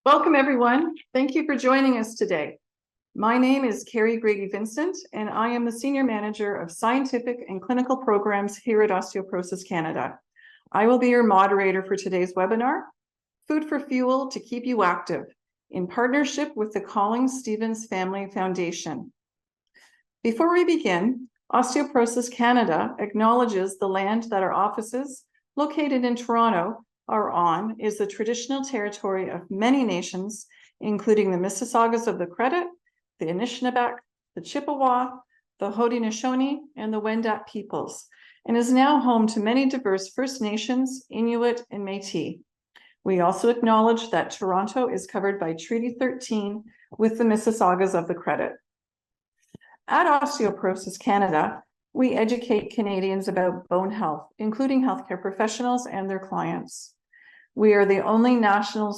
Welcome, everyone. Thank you for joining us today. My name is Kerry Grady Vincent, and I am the Senior Manager of Scientific and Clinical Programs here at Osteoporosis Canada. I will be your moderator for today's webinar, Food for Fuel to Keep You Active, in partnership with the Collings Stevens Family Foundation. Before we begin, Osteoporosis Canada acknowledges the land that our offices, located in Toronto, are on is the traditional territory of many nations, including the Mississaugas of the Credit, the Anishinaabe, the Chippewa, the Haudenosaunee, and the Wendat peoples, and is now home to many diverse First Nations, Inuit, and Métis. We also acknowledge that Toronto is covered by Treaty 13 with the Mississaugas of the Credit. At Osteoporosis Canada, we educate Canadians about bone health, including healthcare professionals and their clients. We are the only national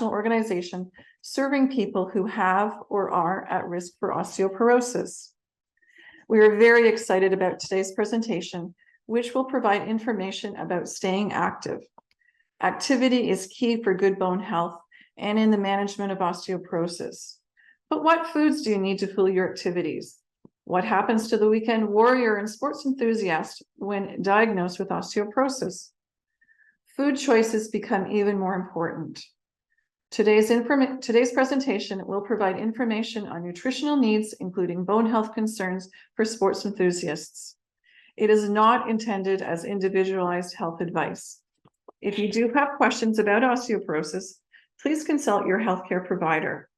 organization serving people who have or are at risk for osteoporosis. We are very excited about today's presentation, which will provide information about staying active. Activity is key for good bone health and in the management of osteoporosis. But what foods do you need to fuel your activities? What happens to the weekend warrior and sports enthusiast when diagnosed with osteoporosis? Food choices become even more important. Today's presentation will provide information on nutritional needs, including bone health concerns for sports enthusiasts. It is not intended as individualized health advice. If you do have questions about osteoporosis, please consult your healthcare provider.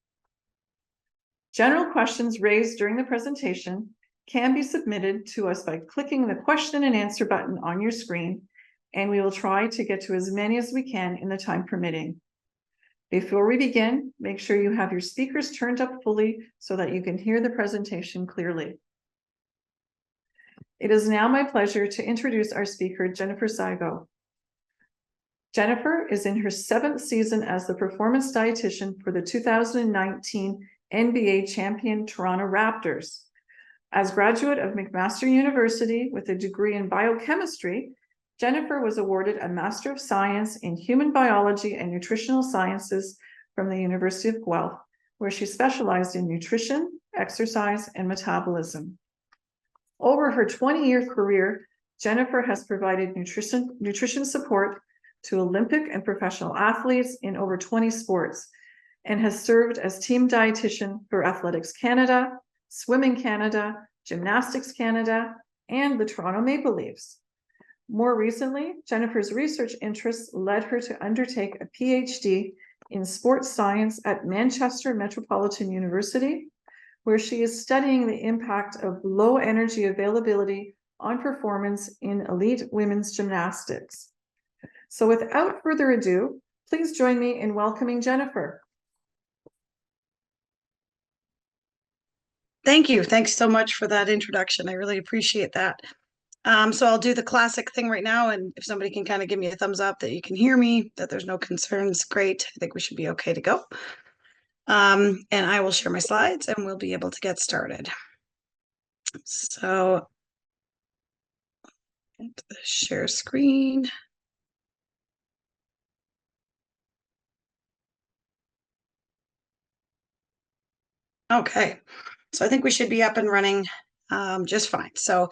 General questions raised during the presentation can be submitted to us by clicking the question and answer button on your screen, and we will try to get to as many as we can in the time permitting. Before we begin, make sure you have your speakers turned up fully so that you can hear the presentation clearly. It is now my pleasure to introduce our speaker, Jennifer Sygo. Jennifer is in her 7th season as the performance dietitian for the 2019 NBA champion Toronto Raptors. As graduate of McMaster University with a degree in biochemistry, Jennifer was awarded a Master of Science in Human Biology and Nutritional Sciences from the University of Guelph, where she specialized in nutrition, exercise, and metabolism. Over her 20-year career, Jennifer has provided nutrition support to Olympic and professional athletes in over 20 sports, and has served as team dietitian for Athletics Canada, Swimming Canada, Gymnastics Canada, and the Toronto Maple Leafs. More recently, Jennifer's research interests led her to undertake a PhD in sports science at Manchester Metropolitan University, where she is studying the impact of low energy availability on performance in elite women's gymnastics. So without further ado, please join me in welcoming Jennifer. Thank you. Thanks so much for that introduction. I really appreciate that. So I'll do the classic thing right now, and if somebody can kind of give me a thumbs up that you can hear me, that there's no concerns, great. I think we should be okay to go. And I will share my slides and we'll be able to get started. So share screen. Okay, so I think we should be up and running just fine. So,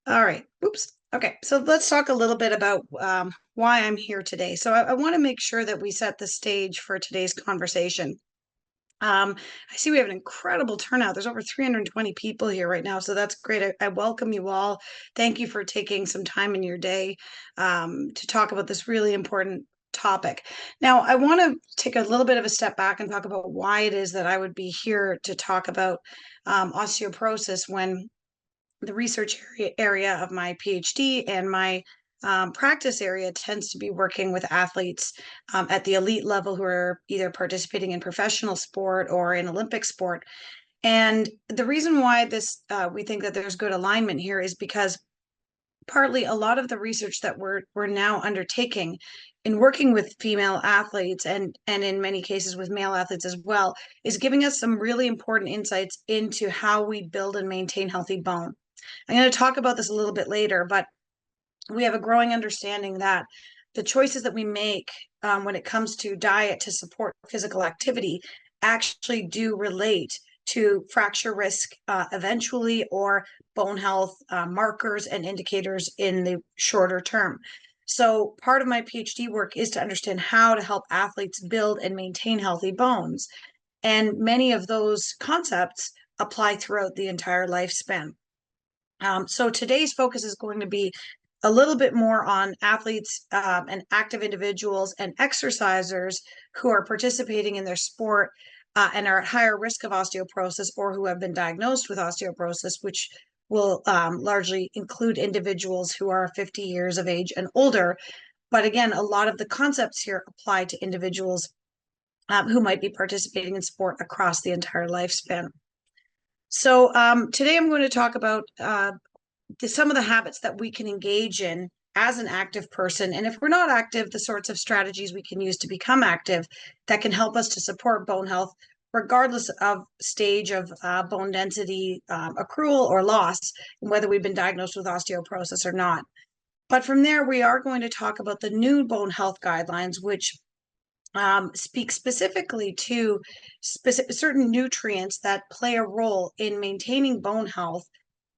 all right, oops. Okay, so let's talk a little bit about why I'm here today. So I want to make sure that we set the stage for today's conversation. I see we have an incredible turnout. There's over 320 people here right now, so that's great. I welcome you all. Thank you for taking some time in your day to talk about this really important topic. Now, I want to take a little bit of a step back and talk about why it is that I would be here to talk about osteoporosis when the research area of my PhD and my practice area tends to be working with athletes at the elite level who are either participating in professional sport or in Olympic sport. And the reason why this we think that there's good alignment here is because partly a lot of the research that we're now undertaking in working with female athletes and in many cases with male athletes as well is giving us some really important insights into how we build and maintain healthy bone. I'm going to talk about this a little bit later, but we have a growing understanding that the choices that we make when it comes to diet to support physical activity actually do relate to fracture risk eventually, or bone health markers and indicators in the shorter term. So part of my PhD work is to understand how to help athletes build and maintain healthy bones. And many of those concepts apply throughout the entire lifespan. So today's focus is going to be a little bit more on athletes and active individuals and exercisers who are participating in their sport and are at higher risk of osteoporosis, or who have been diagnosed with osteoporosis, which will largely include individuals who are 50 years of age and older. But again, a lot of the concepts here apply to individuals who might be participating in sport across the entire lifespan. So today I'm going to talk about some of the habits that we can engage in as an active person. And if we're not active, the sorts of strategies we can use to become active that can help us to support bone health, regardless of stage of bone density accrual or loss, and whether we've been diagnosed with osteoporosis or not. But from there, we are going to talk about the new bone health guidelines, which speak specifically to certain nutrients that play a role in maintaining bone health,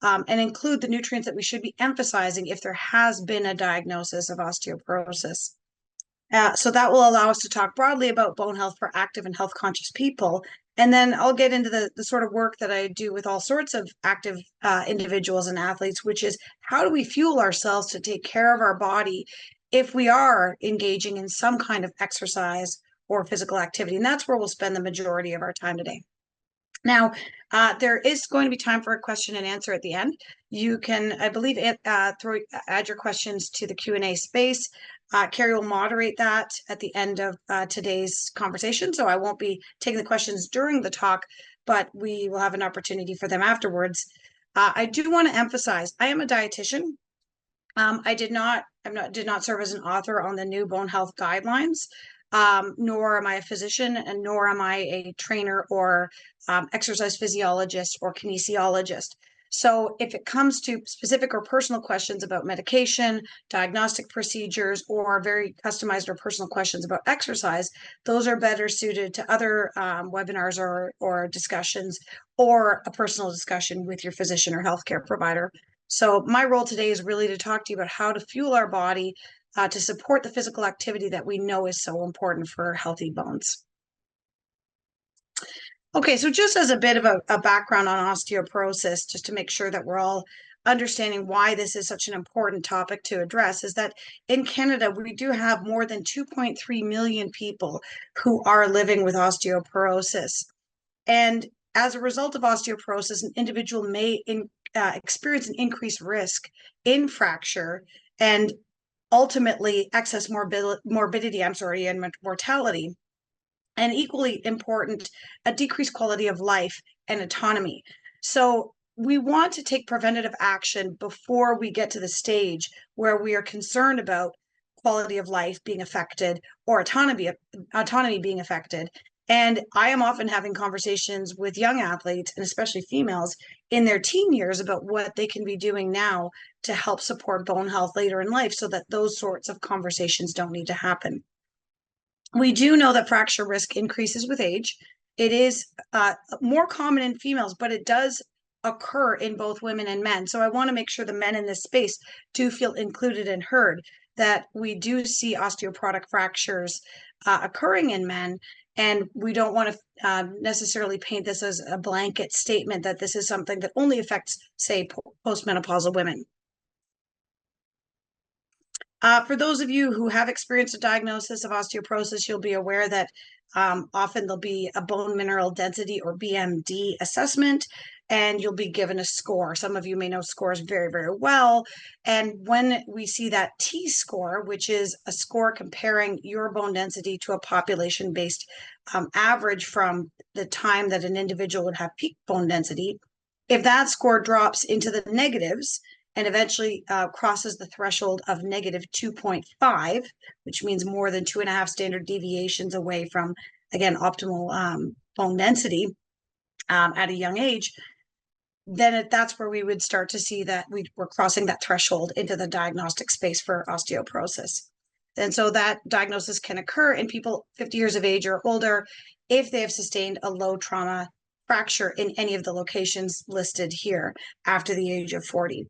and include the nutrients that we should be emphasizing if there has been a diagnosis of osteoporosis. So that will allow us to talk broadly about bone health for active and health conscious people. And then I'll get into the sort of work that I do with all sorts of active individuals and athletes, which is how do we fuel ourselves to take care of our body if we are engaging in some kind of exercise or physical activity. And that's where we'll spend the majority of our time today. Now, there is going to be time for a question and answer at the end. You can, I believe, add your questions to the Q&A space. Kerry will moderate that at the end of today's conversation, so I won't be taking the questions during the talk, but we will have an opportunity for them afterwards. I do want to emphasize, I am a dietitian. I did not serve as an author on the new bone health guidelines, nor am I a physician, and nor am I a trainer or exercise physiologist or kinesiologist. So if it comes to specific or personal questions about medication, diagnostic procedures, or very customized or personal questions about exercise, those are better suited to other webinars or discussions, or a personal discussion with your physician or healthcare provider. So my role today is really to talk to you about how to fuel our body to support the physical activity that we know is so important for healthy bones. Okay, so just as a bit of a background on osteoporosis, just to make sure that we're all understanding why this is such an important topic to address, is that in Canada, we do have more than 2.3 million people who are living with osteoporosis. And as a result of osteoporosis, an individual may experience an increased risk in fracture and ultimately excess morbidity, and mortality. And equally important, a decreased quality of life and autonomy. So we want to take preventative action before we get to the stage where we are concerned about quality of life being affected or autonomy being affected. And I am often having conversations with young athletes, and especially females in their teen years, about what they can be doing now to help support bone health later in life, so that those sorts of conversations don't need to happen. We do know that fracture risk increases with age. It is more common in females, but it does occur in both women and men. So I want to make sure the men in this space do feel included and heard, that we do see osteoporotic fractures occurring in men. And we don't want to necessarily paint this as a blanket statement that this is something that only affects, say, postmenopausal women. For those of you who have experienced a diagnosis of osteoporosis, you'll be aware that often there'll be a bone mineral density, or BMD, assessment, and you'll be given a score. Some of you may know scores very, very well. And when we see that T-score, which is a score comparing your bone density to a population-based average from the time that an individual would have peak bone density, if that score drops into the negatives, and eventually crosses the threshold of -2.5, which means more than 2.5 standard deviations away from, again, optimal bone density at a young age, then that's where we would start to see that we're crossing that threshold into the diagnostic space for osteoporosis. And so that diagnosis can occur in people 50 years of age or older if they have sustained a low trauma fracture in any of the locations listed here after the age of 40.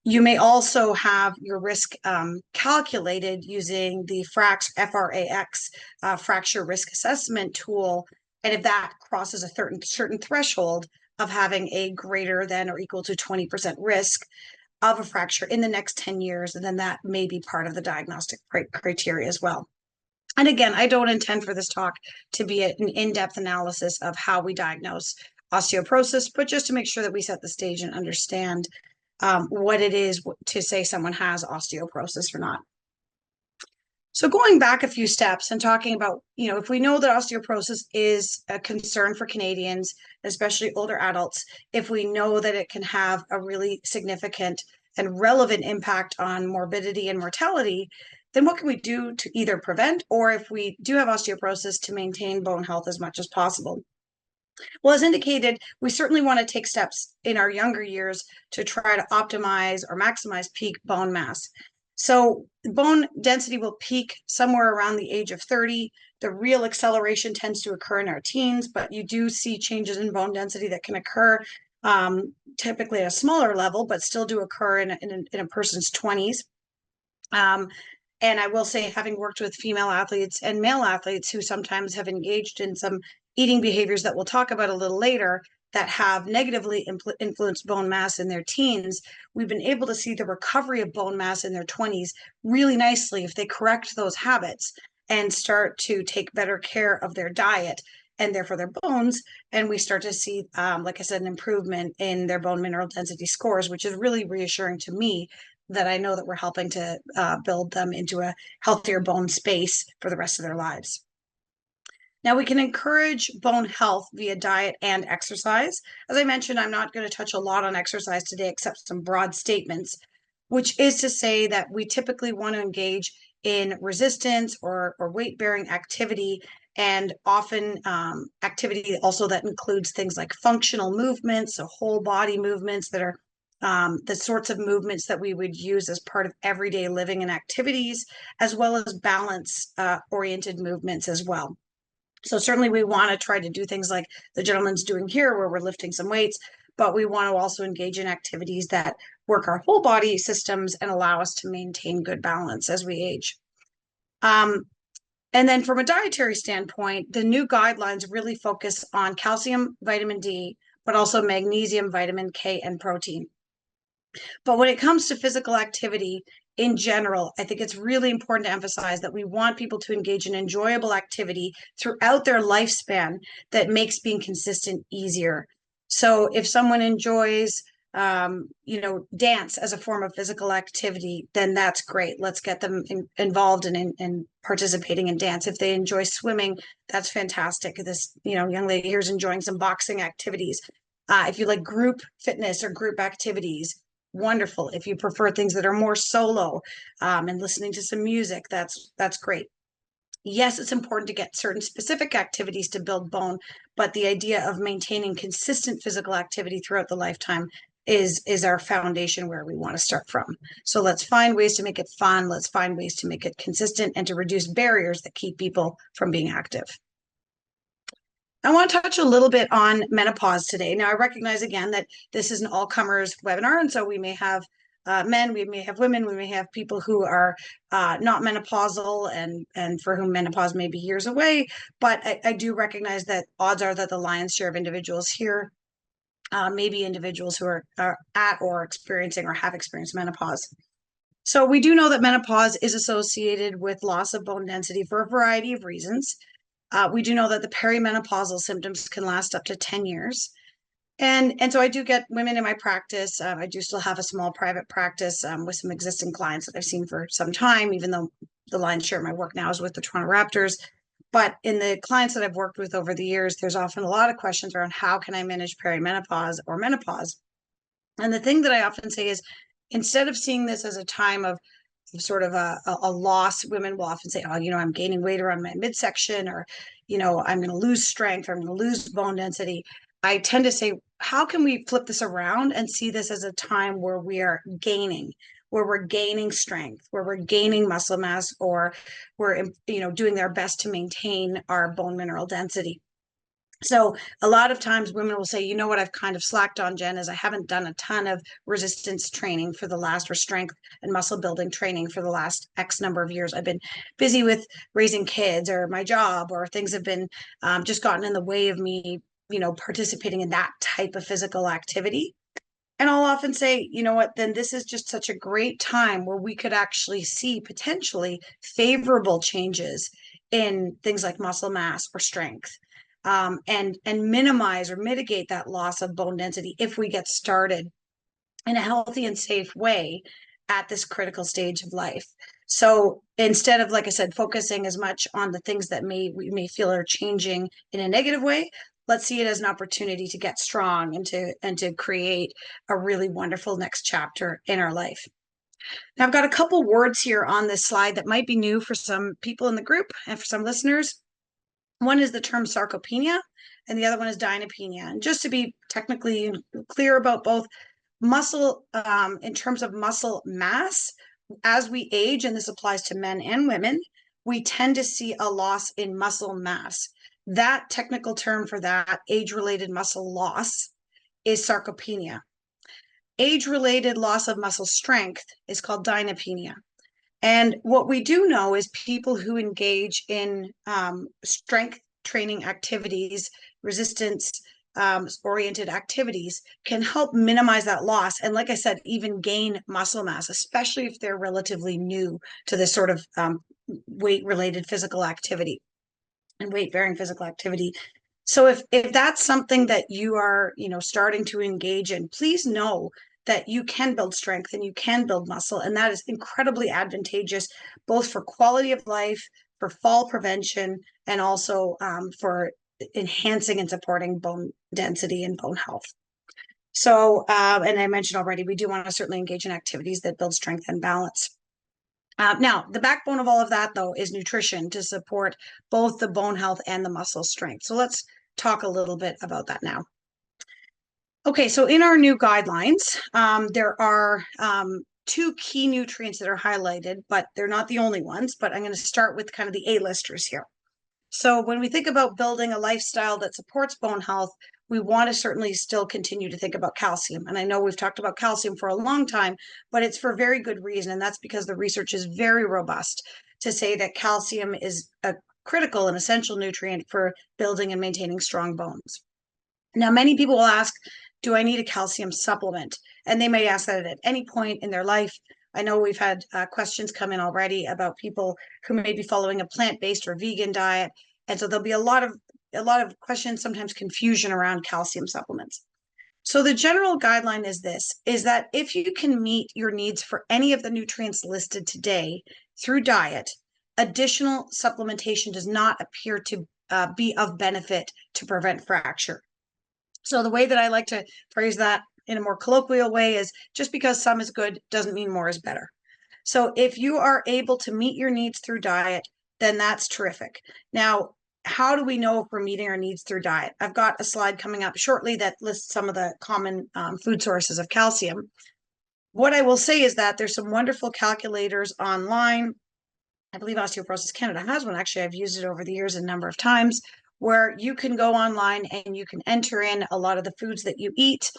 You may also have your risk calculated using the FRAX fracture risk assessment tool. And if that crosses a certain threshold of having a greater than or equal to 20% risk of a fracture in the next 10 years, and then that may be part of the diagnostic criteria as well. And again, I don't intend for this talk to be an in-depth analysis of how we diagnose osteoporosis, but just to make sure that we set the stage and understand what it is to say someone has osteoporosis or not. So going back a few steps and talking about, if we know that osteoporosis is a concern for Canadians, especially older adults, if we know that it can have a really significant and relevant impact on morbidity and mortality, then what can we do to either prevent, or if we do have osteoporosis, to maintain bone health as much as possible? Well, as indicated, we certainly want to take steps in our younger years to try to optimize or maximize peak bone mass. So bone density will peak somewhere around the age of 30. The real acceleration tends to occur in our teens, but you do see changes in bone density that can occur typically at a smaller level, but still do occur in a person's 20s. And I will say, having worked with female athletes and male athletes who sometimes have engaged in some eating behaviors that we'll talk about a little later that have negatively influenced bone mass in their teens, we've been able to see the recovery of bone mass in their 20s really nicely if they correct those habits and start to take better care of their diet and therefore their bones. And we start to see, like I said, an improvement in their bone mineral density scores, which is really reassuring to me, that I know that we're helping to build them into a healthier bone space for the rest of their lives. Now, we can encourage bone health via diet and exercise. As I mentioned, I'm not going to touch a lot on exercise today, except some broad statements, which is to say that we typically want to engage in resistance or weight-bearing activity, and often activity also that includes things like functional movements, so whole body movements that are the sorts of movements that we would use as part of everyday living and activities, as well as balance oriented movements as well. So certainly we want to try to do things like the gentleman's doing here, where we're lifting some weights, but we want to also engage in activities that work our whole body systems and allow us to maintain good balance as we age. And then from a dietary standpoint, the new guidelines really focus on calcium, vitamin D, but also magnesium, vitamin K, and protein. But when it comes to physical activity in general, I think it's really important to emphasize that we want people to engage in enjoyable activity throughout their lifespan that makes being consistent easier. So if someone enjoys, dance as a form of physical activity, then that's great. Let's get them involved in participating in dance. If they enjoy swimming, that's fantastic. This, young lady here is enjoying some boxing activities. If you like group fitness or group activities, wonderful. If you prefer things that are more solo and listening to some music, that's great. Yes, it's important to get certain specific activities to build bone, but the idea of maintaining consistent physical activity throughout the lifetime is our foundation where we want to start from. So let's find ways to make it fun. Let's find ways to make it consistent and to reduce barriers that keep people from being active. I want to touch a little bit on menopause today. Now, I recognize again that this is an all-comers webinar, and so we may have men, we may have women, we may have people who are not menopausal and for whom menopause may be years away, but I do recognize that odds are that the lion's share of individuals here may be individuals who are at or experiencing or have experienced menopause. So we do know that menopause is associated with loss of bone density for a variety of reasons. We do know that the perimenopausal symptoms can last up to 10 years. And so I do get women in my practice. I do still have a small private practice with some existing clients that I've seen for some time, even though the lion's share of my work now is with the Toronto Raptors. But in the clients that I've worked with over the years, there's often a lot of questions around how can I manage perimenopause or menopause? And the thing that I often say is, instead of seeing this as a time of sort of a loss, women will often say, oh, I'm gaining weight around my midsection, or, I'm going to lose strength, or I'm going to lose bone density. I tend to say, how can we flip this around and see this as a time where we are gaining? where we're gaining strength, where we're gaining muscle mass, or we're, doing their best to maintain our bone mineral density. So a lot of times women will say, you know what, I've kind of slacked on, Jen, is I haven't done a ton of resistance training for the last, or strength and muscle building training for the last X number of years. I've been busy with raising kids or my job, or things have been just gotten in the way of me, participating in that type of physical activity. And I'll often say, you know what, then this is just such a great time where we could actually see potentially favorable changes in things like muscle mass or strength, and minimize or mitigate that loss of bone density if we get started in a healthy and safe way at this critical stage of life. So instead of, like I said, focusing as much on the things that we may feel are changing in a negative way, let's see it as an opportunity to get strong and to create a really wonderful next chapter in our life. Now, I've got a couple words here on this slide that might be new for some people in the group and for some listeners. One is the term sarcopenia, and the other one is dyspnea. And just to be technically clear about both, muscle, in terms of muscle mass, as we age, and this applies to men and women, we tend to see a loss in muscle mass. That technical term for that age-related muscle loss is sarcopenia. Age-related loss of muscle strength is called dyspnea. And what we do know is people who engage in strength training activities, resistance oriented activities, can help minimize that loss. And like I said, even gain muscle mass, especially if they're relatively new to this sort of weight related physical activity and weight bearing physical activity. So if that's something that you are, starting to engage in, please know that you can build strength and you can build muscle. And that is incredibly advantageous, both for quality of life, for fall prevention, and also for enhancing and supporting bone density and bone health. So, and I mentioned already, we do want to certainly engage in activities that build strength and balance. Now, the backbone of all of that, though, is nutrition to support both the bone health and the muscle strength. So let's talk a little bit about that now. Okay, so in our new guidelines, there are two key nutrients that are highlighted, but they're not the only ones. But I'm going to start with kind of the A-listers here. So when we think about building a lifestyle that supports bone health, we want to certainly still continue to think about calcium. And I know we've talked about calcium for a long time, but it's for very good reason. And that's because the research is very robust to say that calcium is a critical and essential nutrient for building and maintaining strong bones. Now, many people will ask, do I need a calcium supplement? And they may ask that at any point in their life. I know we've had questions come in already about people who may be following a plant-based or vegan diet. And so there'll be a lot of questions, sometimes confusion around calcium supplements. So the general guideline is this, is that if you can meet your needs for any of the nutrients listed today through diet, additional supplementation does not appear to be of benefit to prevent fracture. So the way that I like to phrase that in a more colloquial way is, just because some is good doesn't mean more is better. So if you are able to meet your needs through diet, then that's terrific. Now, how do we know if we're meeting our needs through diet? I've got a slide coming up shortly that lists some of the common food sources of calcium. What I will say is that there's some wonderful calculators online. I believe Osteoporosis Canada has one. Actually, I've used it over the years a number of times, where you can go online and you can enter in a lot of the foods that you eat,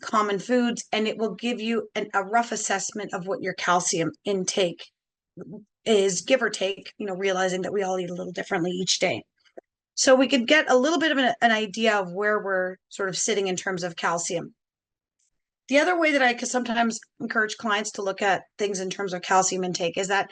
common foods, and it will give you a rough assessment of what your calcium intake is, give or take, realizing that we all eat a little differently each day. So we could get a little bit of an idea of where we're sort of sitting in terms of calcium. The other way that I could sometimes encourage clients to look at things in terms of calcium intake is that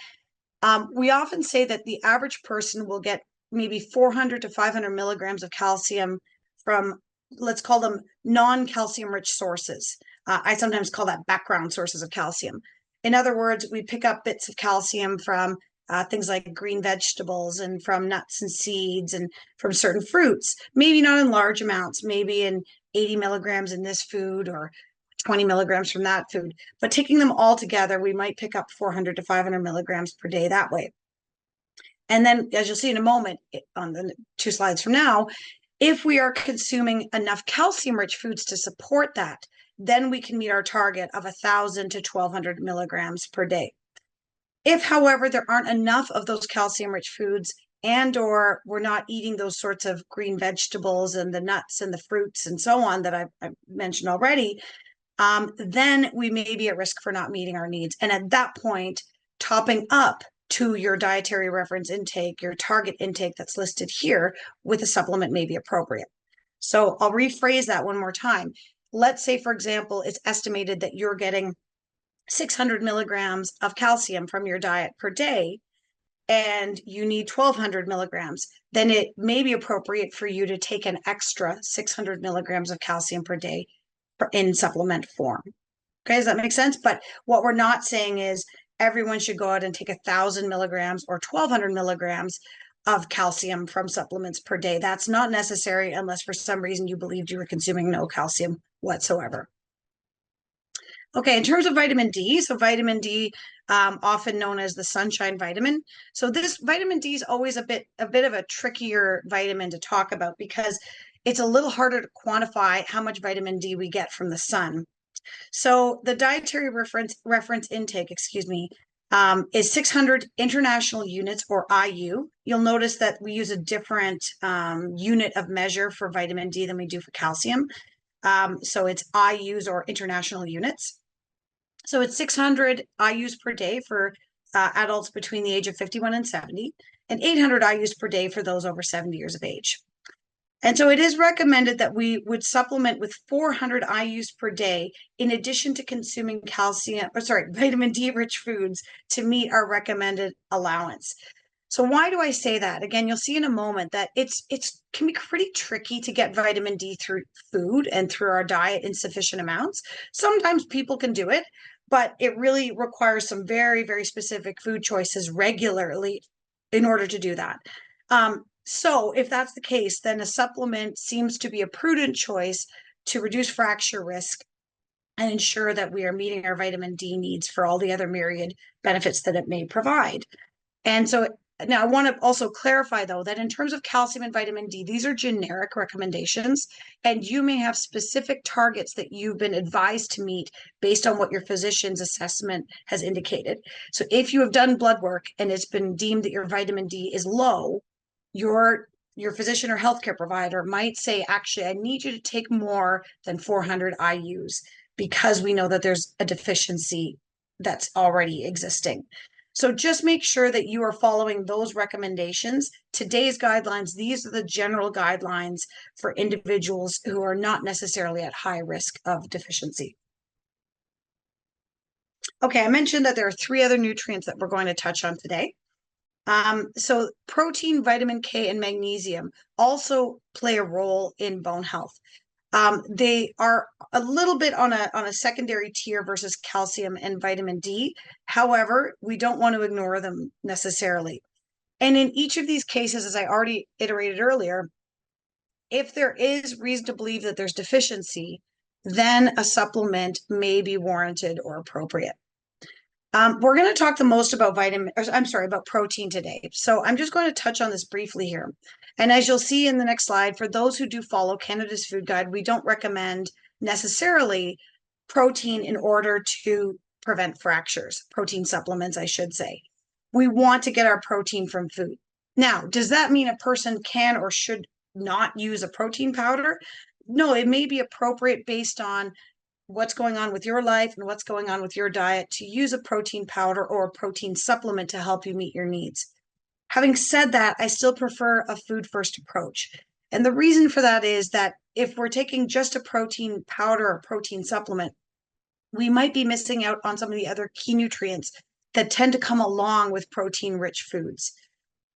we often say that the average person will get maybe 400 to 500 milligrams of calcium from, let's call them non-calcium rich sources. I sometimes call that background sources of calcium. In other words, we pick up bits of calcium from things like green vegetables and from nuts and seeds and from certain fruits, maybe not in large amounts, maybe in 80 milligrams in this food or 20 milligrams from that food. But taking them all together, we might pick up 400 to 500 milligrams per day that way. And then, as you'll see in a moment on the 2 slides from now, if we are consuming enough calcium-rich foods to support that, then we can meet our target of 1,000 to 1,200 milligrams per day. If, however, there aren't enough of those calcium-rich foods and or we're not eating those sorts of green vegetables and the nuts and the fruits and so on that I've mentioned already, then we may be at risk for not meeting our needs. And at that point, topping up to your dietary reference intake, your target intake that's listed here with a supplement may be appropriate. So I'll rephrase that one more time. Let's say, for example, it's estimated that you're getting 600 milligrams of calcium from your diet per day, and you need 1,200 milligrams, then it may be appropriate for you to take an extra 600 milligrams of calcium per day in supplement form. Okay, does that make sense? But what we're not saying is everyone should go out and take 1,000 milligrams or 1,200 milligrams of calcium from supplements per day. That's not necessary unless for some reason you believed you were consuming no calcium whatsoever. Okay, in terms of vitamin D, so vitamin D, often known as the sunshine vitamin. So this vitamin D is always a bit of a trickier vitamin to talk about because it's a little harder to quantify how much vitamin D we get from the sun. So the dietary reference intake, is 600 international units, or IU. You'll notice that we use a different unit of measure for vitamin D than we do for calcium. So it's IUs, or international units. So it's 600 IUs per day for adults between the age of 51 and 70, and 800 IUs per day for those over 70 years of age. And so it is recommended that we would supplement with 400 IUs per day in addition to consuming vitamin D rich foods to meet our recommended allowance. So why do I say that? Again, you'll see in a moment that it can be pretty tricky to get vitamin D through food and through our diet in sufficient amounts. Sometimes people can do it, but it really requires some very, very specific food choices regularly in order to do that. So if that's the case, then a supplement seems to be a prudent choice to reduce fracture risk and ensure that we are meeting our vitamin D needs for all the other myriad benefits that it may provide. And so now I want to also clarify, though, that in terms of calcium and vitamin D, these are generic recommendations, and you may have specific targets that you've been advised to meet based on what your physician's assessment has indicated. So if you have done blood work and it's been deemed that your vitamin D is low, your physician or healthcare provider might say, actually, I need you to take more than 400 IUs because we know that there's a deficiency that's already existing. So just make sure that you are following those recommendations. Today's guidelines, these are the general guidelines for individuals who are not necessarily at high risk of deficiency. Okay, I mentioned that there are 3 other nutrients that we're going to touch on today. So protein, vitamin K, and magnesium also play a role in bone health. They are a little bit on a secondary tier versus calcium and vitamin D. However, we don't want to ignore them necessarily. And in each of these cases, as I already iterated earlier, if there is reason to believe that there's deficiency, then a supplement may be warranted or appropriate. We're going to talk the most about about protein today. So I'm just going to touch on this briefly here. And as you'll see in the next slide, for those who do follow Canada's Food Guide, we don't recommend necessarily protein in order to prevent fractures, protein supplements, I should say. We want to get our protein from food. Now, does that mean a person can or should not use a protein powder? No, it may be appropriate based on what's going on with your life and what's going on with your diet to use a protein powder or a protein supplement to help you meet your needs. Having said that, I still prefer a food first approach. And the reason for that is that if we're taking just a protein powder or protein supplement, we might be missing out on some of the other key nutrients that tend to come along with protein rich foods.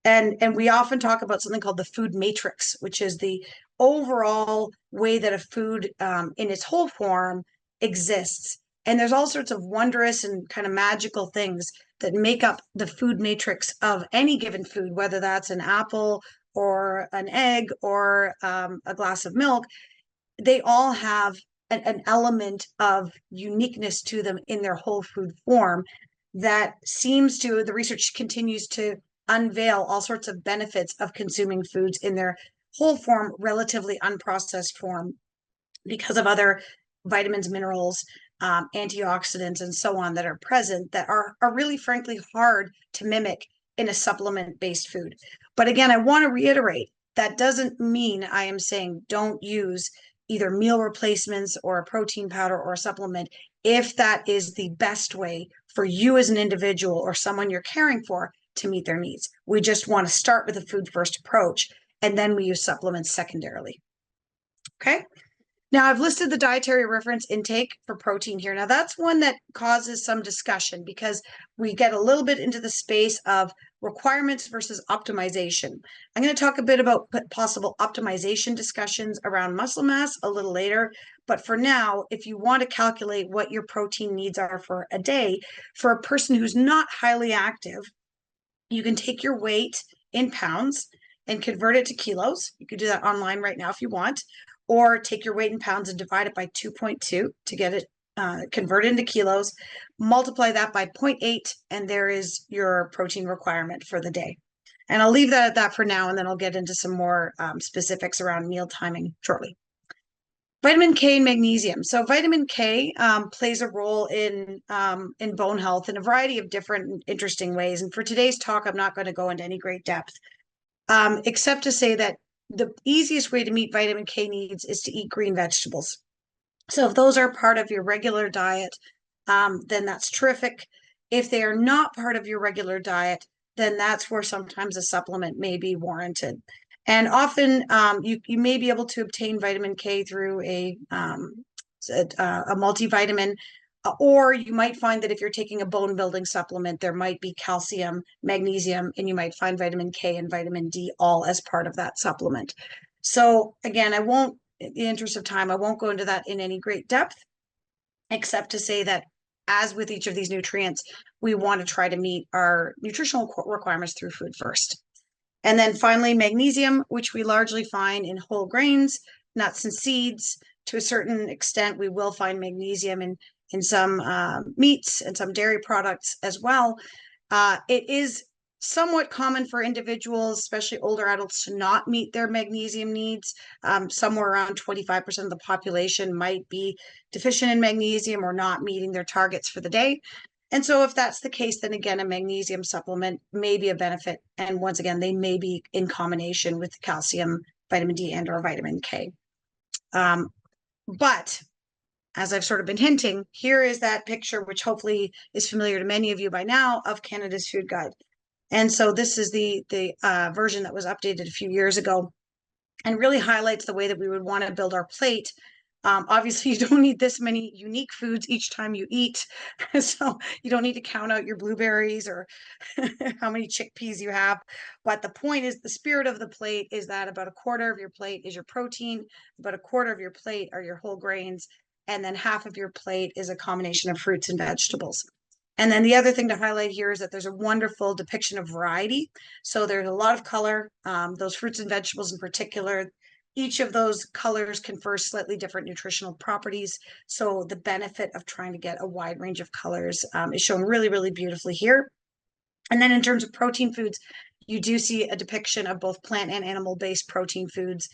And we often talk about something called the food matrix, which is the overall way that a food in its whole form exists. And there's all sorts of wondrous and kind of magical things that make up the food matrix of any given food, whether that's an apple or an egg or a glass of milk. They all have an element of uniqueness to them in their whole food form that the research continues to unveil all sorts of benefits of consuming foods in their whole form, relatively unprocessed form, because of other vitamins, minerals, antioxidants, and so on that are present that are really, frankly, hard to mimic in a supplement-based food. But again, I want to reiterate, that doesn't mean I am saying don't use either meal replacements or a protein powder or a supplement if that is the best way for you as an individual or someone you're caring for to meet their needs. We just want to start with a food first approach, and then we use supplements secondarily. Okay. Now I've listed the dietary reference intake for protein here. Now that's one that causes some discussion because we get a little bit into the space of requirements versus optimization. I'm going to talk a bit about possible optimization discussions around muscle mass a little later. But for now, if you want to calculate what your protein needs are for a day, for a person who's not highly active, you can take your weight in pounds and convert it to kilos. You could do that online right now if you want, or take your weight in pounds and divide it by 2.2 to get it converted into kilos, multiply that by 0.8, and there is your protein requirement for the day. And I'll leave that at that for now, and then I'll get into some more specifics around meal timing shortly. Vitamin K and magnesium. So vitamin K plays a role in bone health in a variety of different interesting ways. And for today's talk, I'm not going to go into any great depth, except to say that the easiest way to meet vitamin K needs is to eat green vegetables. So if those are part of your regular diet, then that's terrific. If they are not part of your regular diet, then that's where sometimes a supplement may be warranted. And often you may be able to obtain vitamin K through a multivitamin, or you might find that if you're taking a bone building supplement, there might be calcium, magnesium, and you might find vitamin K and vitamin D all as part of that supplement. So again, in the interest of time, I won't go into that in any great depth, except to say that as with each of these nutrients, we want to try to meet our nutritional requirements through food first. And then finally, magnesium, which we largely find in whole grains, nuts and seeds. To a certain extent, we will find magnesium in some meats and some dairy products as well. It is somewhat common for individuals, especially older adults, to not meet their magnesium needs. Somewhere around 25% of the population might be deficient in magnesium or not meeting their targets for the day. And so if that's the case, then again, a magnesium supplement may be a benefit. And once again, they may be in combination with calcium, vitamin D, and or vitamin K. But as I've sort of been hinting, here is that picture, which hopefully is familiar to many of you by now, of Canada's Food Guide. And so this is the version that was updated a few years ago and really highlights the way that we would want to build our plate. Obviously, you don't need this many unique foods each time you eat. So you don't need to count out your blueberries or how many chickpeas you have. But the point is, the spirit of the plate is that about a quarter of your plate is your protein, about a quarter of your plate are your whole grains, and then half of your plate is a combination of fruits and vegetables. And then the other thing to highlight here is that there's a wonderful depiction of variety. So there's a lot of color, those fruits and vegetables in particular. Each of those colors confers slightly different nutritional properties. So the benefit of trying to get a wide range of colors is shown really, really beautifully here. And then in terms of protein foods, you do see a depiction of both plant and animal-based protein foods.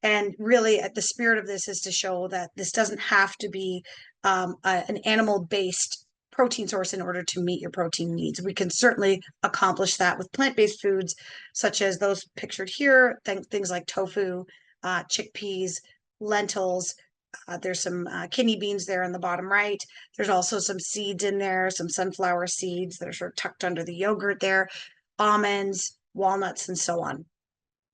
And really, the spirit of this is to show that this doesn't have to be an animal-based protein source in order to meet your protein needs. We can certainly accomplish that with plant-based foods, such as those pictured here, things like tofu, chickpeas, lentils. There's some kidney beans there in the bottom right. There's also some seeds in there, some sunflower seeds that are sort of tucked under the yogurt there, almonds, walnuts, and so on.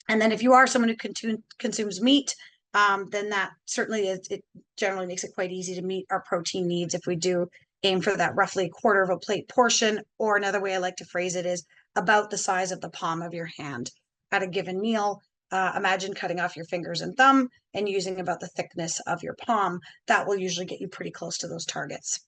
And then if you are someone who consumes meat, then that certainly it generally makes it quite easy to meet our protein needs if we do aim for that roughly a quarter of a plate portion, or another way I like to phrase it is about the size of the palm of your hand at a given meal. Imagine cutting off your fingers and thumb and using about the thickness of your palm. That will usually get you pretty close to those targets.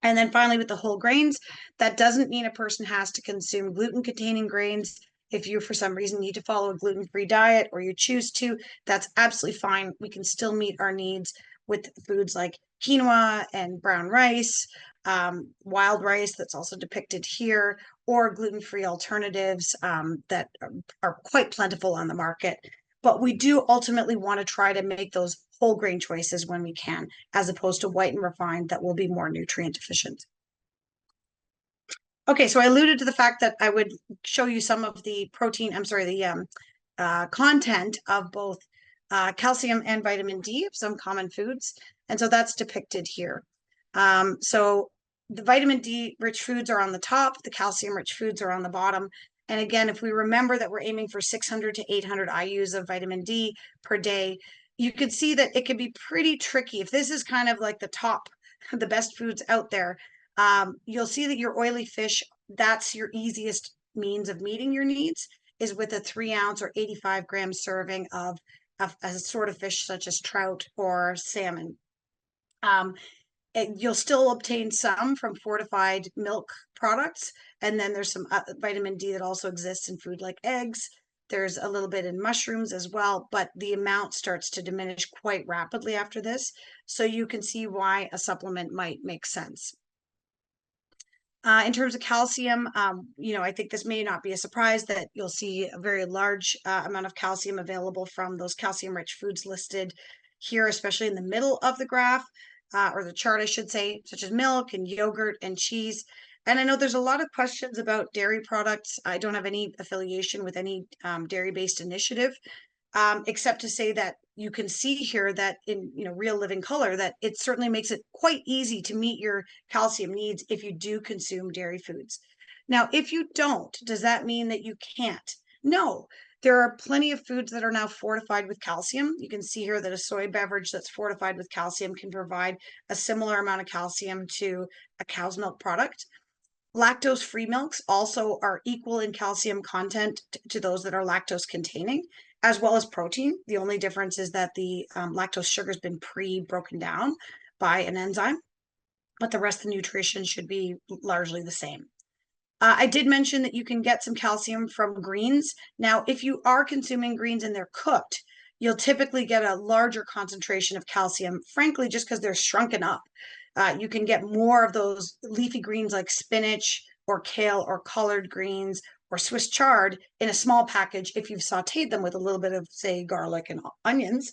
And then finally, with the whole grains, that doesn't mean a person has to consume gluten-containing grains. If you, for some reason, need to follow a gluten-free diet or you choose to, that's absolutely fine. We can still meet our needs with foods like quinoa and brown rice, wild rice that's also depicted here, or gluten-free alternatives that are quite plentiful on the market. but we do ultimately want to try to make those whole grain choices when we can, as opposed to white and refined that will be more nutrient deficient. Okay, so I alluded to the fact that I would show you some of the content of both calcium and vitamin D of some common foods. And so that's depicted here. So the vitamin D rich foods are on the top, the calcium rich foods are on the bottom. And again, if we remember that we're aiming for 600 to 800 IUs of vitamin D per day, you could see that it can be pretty tricky. If this is kind of like the top, the best foods out there, you'll see that your oily fish, that's your easiest means of meeting your needs, is with a 3-ounce or 85-gram serving of a sort of fish such as trout or salmon. You'll still obtain some from fortified milk products. And then there's some vitamin D that also exists in food like eggs. There's a little bit in mushrooms as well, but the amount starts to diminish quite rapidly after this. So you can see why a supplement might make sense. In terms of calcium, I think this may not be a surprise that you'll see a very large amount of calcium available from those calcium-rich foods listed here, especially in the middle of the graph, or the chart, I should say, such as milk and yogurt and cheese. And I know there's a lot of questions about dairy products. I don't have any affiliation with any dairy-based initiative, except to say that you can see here that in real living color that it certainly makes it quite easy to meet your calcium needs if you do consume dairy foods. Now, if you don't, does that mean that you can't? No, there are plenty of foods that are now fortified with calcium. You can see here that a soy beverage that's fortified with calcium can provide a similar amount of calcium to a cow's milk product. Lactose-free milks also are equal in calcium content to those that are lactose containing, as well as protein. The only difference is that the lactose sugar has been pre-broken down by an enzyme, but the rest of the nutrition should be largely the same. I did mention that you can get some calcium from greens. Now, if you are consuming greens and they're cooked, you'll typically get a larger concentration of calcium, frankly, just because they're shrunken up. You can get more of those leafy greens like spinach or kale or collard greens or Swiss chard in a small package if you've sauteed them with a little bit of, say, garlic and onions,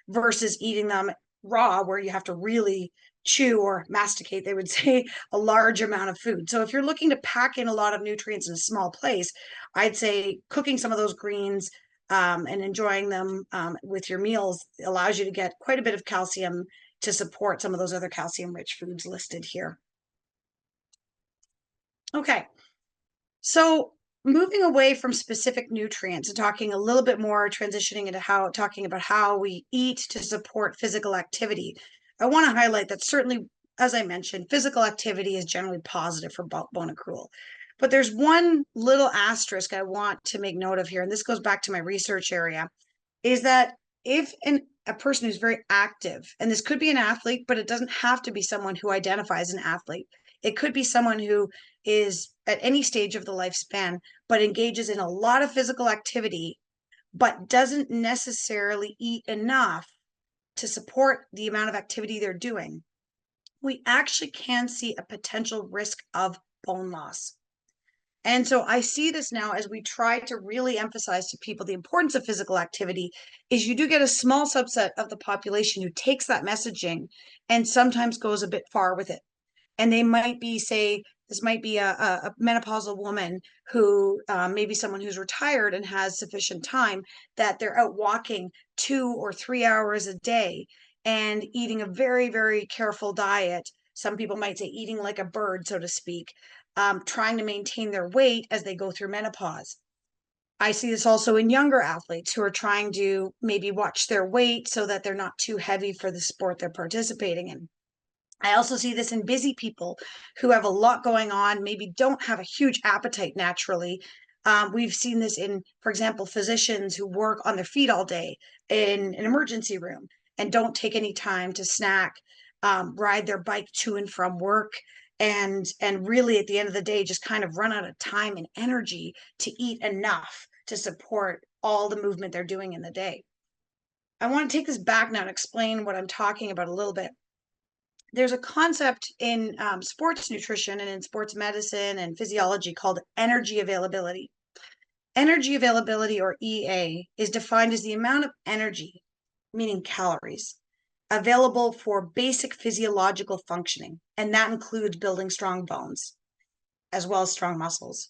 versus eating them raw, where you have to really chew or masticate, they would say, a large amount of food. So if you're looking to pack in a lot of nutrients in a small place, I'd say cooking some of those greens and enjoying them with your meals allows you to get quite a bit of calcium to support some of those other calcium-rich foods listed here. Okay, so moving away from specific nutrients and talking a little bit more, transitioning into talking about how we eat to support physical activity. I want to highlight that certainly, as I mentioned, physical activity is generally positive for bone accrual. But there's one little asterisk I want to make note of here, and this goes back to my research area, is that if a person who's very active, and this could be an athlete, but it doesn't have to be someone who identifies an athlete. It could be someone who is at any stage of the lifespan, but engages in a lot of physical activity, but doesn't necessarily eat enough to support the amount of activity they're doing. We actually can see a potential risk of bone loss. And so I see this now as we try to really emphasize to people the importance of physical activity, is you do get a small subset of the population who takes that messaging and sometimes goes a bit far with it. And they might be, say, this might be a menopausal woman who maybe someone who's retired and has sufficient time, that they're out walking 2 or 3 hours a day and eating a very, very careful diet. Some people might say eating like a bird, so to speak, trying to maintain their weight as they go through menopause. I see this also in younger athletes who are trying to maybe watch their weight so that they're not too heavy for the sport they're participating in. I also see this in busy people who have a lot going on, maybe don't have a huge appetite naturally. We've seen this in, for example, physicians who work on their feet all day in an emergency room and don't take any time to snack, ride their bike to and from work, and really at the end of the day just kind of run out of time and energy to eat enough to support all the movement they're doing in the day. I want to take this back now and explain what I'm talking about a little bit. There's a concept in sports nutrition and in sports medicine and physiology called energy availability. Energy availability, or EA, is defined as the amount of energy, meaning calories, available for basic physiological functioning, and that includes building strong bones as well as strong muscles,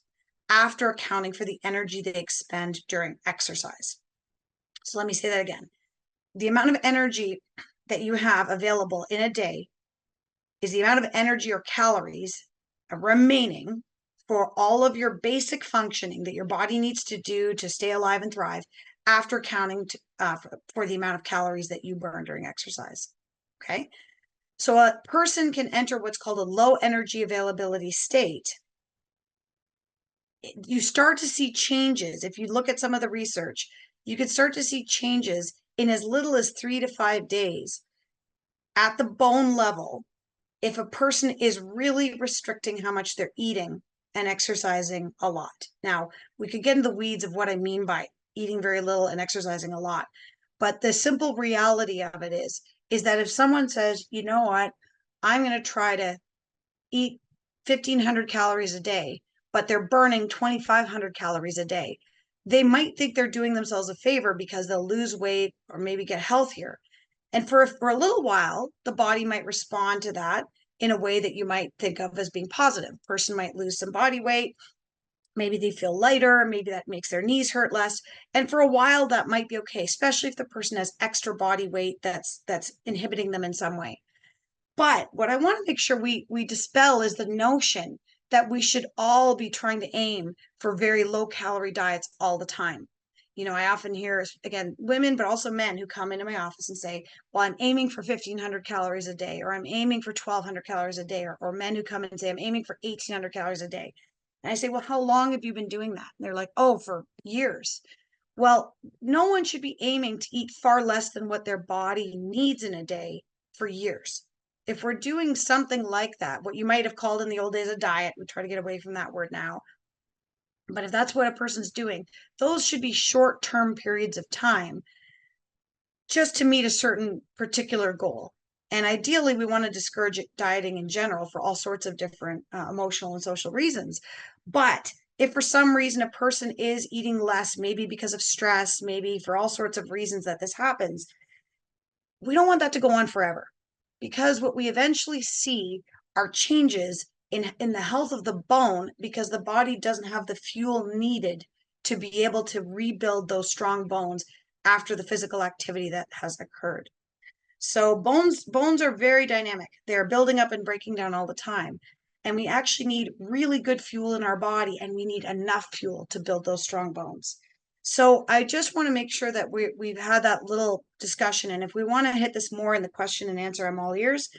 after accounting for the energy they expend during exercise. So let me say that again. The amount of energy that you have available in a day is the amount of energy or calories remaining for all of your basic functioning that your body needs to do to stay alive and thrive, after accounting for the amount of calories that you burn during exercise. Okay. So a person can enter what's called a low energy availability state. You start to see changes. If you look at some of the research, you can start to see changes in as little as 3 to 5 days at the bone level if a person is really restricting how much they're eating and exercising a lot. Now, we could get in the weeds of what I mean by eating very little and exercising a lot, but the simple reality of it is that if someone says, you know what, I'm going to try to eat 1,500 calories a day, but they're burning 2,500 calories a day, they might think they're doing themselves a favor because they'll lose weight or maybe get healthier. And for a little while, the body might respond to that in a way that you might think of as being positive. Person might lose some body weight. Maybe they feel lighter. Maybe that makes their knees hurt less. And for a while, that might be okay, especially if the person has extra body weight that's inhibiting them in some way. But what I want to make sure we dispel is the notion that we should all be trying to aim for very low calorie diets all the time. You know, I often hear, again, women, but also men who come into my office and say, well, I'm aiming for 1,500 calories a day, or I'm aiming for 1,200 calories a day, or men who come in and say, I'm aiming for 1,800 calories a day. And I say, well, how long have you been doing that? And they're like, oh, for years. Well, no one should be aiming to eat far less than what their body needs in a day for years. If we're doing something like that, what you might have called in the old days a diet, we try to get away from that word now. But if that's what a person's doing, those should be short-term periods of time just to meet a certain particular goal. And ideally, we want to discourage dieting in general for all sorts of different emotional and social reasons. But if for some reason a person is eating less, maybe because of stress, maybe for all sorts of reasons that this happens, we don't want that to go on forever, because what we eventually see are changes in the health of the bone, because the body doesn't have the fuel needed to be able to rebuild those strong bones after the physical activity that has occurred. So bones are very dynamic. They're building up and breaking down all the time. And we actually need really good fuel in our body, and we need enough fuel to build those strong bones. So I just want to make sure that we've had that little discussion. And if we want to hit this more in the question and answer, I'm all ears.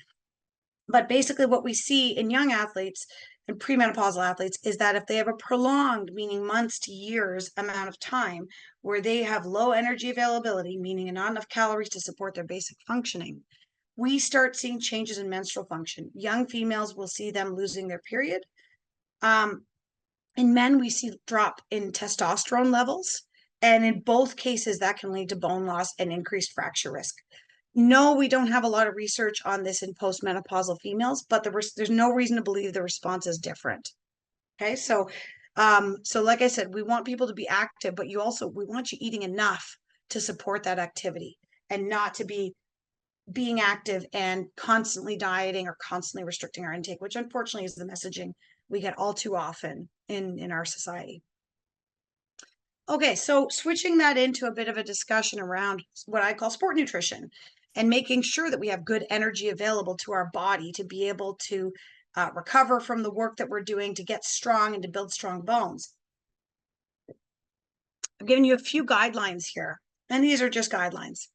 But basically what we see in young athletes and premenopausal athletes is that if they have a prolonged, meaning months to years amount of time, where they have low energy availability, meaning not enough calories to support their basic functioning, we start seeing changes in menstrual function. Young females will see them losing their period. In men, we see drop in testosterone levels. And in both cases, that can lead to bone loss and increased fracture risk. No, we don't have a lot of research on this in postmenopausal females, but there's no reason to believe the response is different. Okay, so like I said, we want people to be active, but we want you eating enough to support that activity, and not to be being active and constantly dieting or constantly restricting our intake, which unfortunately is the messaging we get all too often in our society. Okay, so switching that into a bit of a discussion around what I call sport nutrition, and making sure that we have good energy available to our body to be able to recover from the work that we're doing, to get strong and to build strong bones. I've given you a few guidelines here, and these are just guidelines.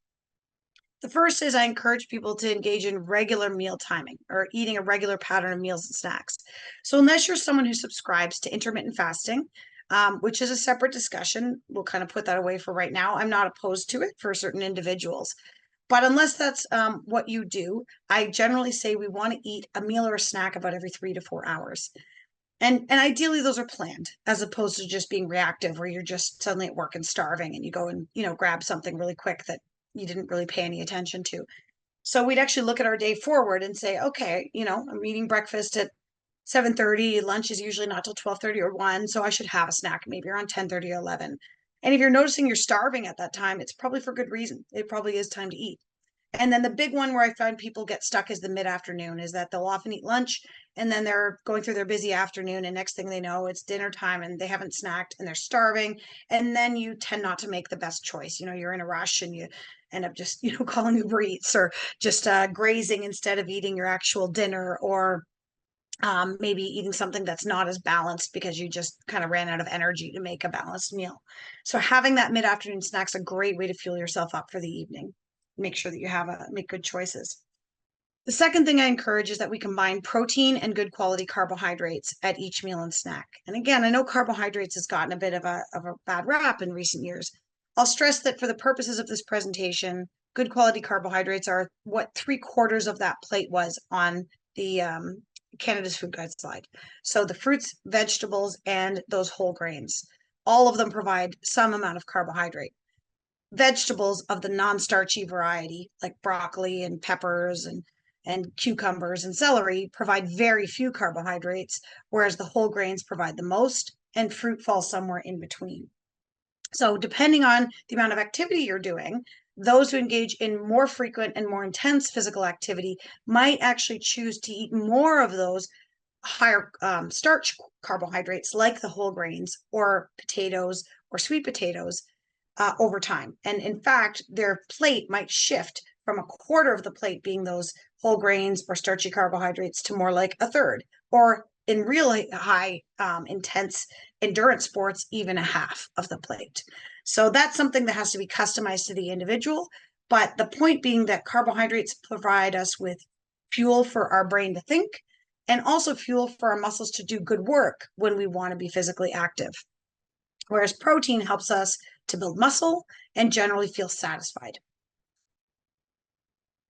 The first is I encourage people to engage in regular meal timing, or eating a regular pattern of meals and snacks. So unless you're someone who subscribes to intermittent fasting, which is a separate discussion, we'll kind of put that away for right now. I'm not opposed to it for certain individuals. But unless that's what you do, I generally say we want to eat a meal or a snack about every 3 to 4 hours. And ideally those are planned, as opposed to just being reactive, where you're just suddenly at work and starving and you go and, grab something really quick that you didn't really pay any attention to. So we'd actually look at our day forward and say, okay, I'm eating breakfast at 7:30. Lunch is usually not till 12:30 or 1, so I should have a snack maybe around 10:30 or 11. And if you're noticing you're starving at that time, it's probably for good reason. It probably is time to eat. And then the big one where I find people get stuck is the mid-afternoon, is that they'll often eat lunch and then they're going through their busy afternoon, and next thing they know, it's dinner time and they haven't snacked and they're starving. And then you tend not to make the best choice. You're in a rush and you end up just, calling Uber Eats or just grazing instead of eating your actual dinner, or maybe eating something that's not as balanced because you just kind of ran out of energy to make a balanced meal. So having that mid-afternoon snack's a great way to fuel yourself up for the evening. Make sure that you make good choices. The second thing I encourage is that we combine protein and good quality carbohydrates at each meal and snack. And again, I know carbohydrates has gotten a bit of a bad rap in recent years. I'll stress that for the purposes of this presentation, good quality carbohydrates are what 3/4 of that plate was on the Canada's Food Guide slide. So the fruits, vegetables, and those whole grains, all of them provide some amount of carbohydrate. Vegetables of the non-starchy variety, like broccoli and peppers and cucumbers and celery, provide very few carbohydrates, whereas the whole grains provide the most, and fruit falls somewhere in between. So depending on the amount of activity you're doing, those who engage in more frequent and more intense physical activity might actually choose to eat more of those higher starch carbohydrates, like the whole grains or potatoes or sweet potatoes, over time. And in fact, their plate might shift from 1/4 of the plate being those whole grains or starchy carbohydrates to more like 1/3, or in really high intense endurance sports, even 1/2 of the plate. So that's something that has to be customized to the individual. But the point being that carbohydrates provide us with fuel for our brain to think, and also fuel for our muscles to do good work when we want to be physically active. Whereas protein helps us to build muscle and generally feel satisfied.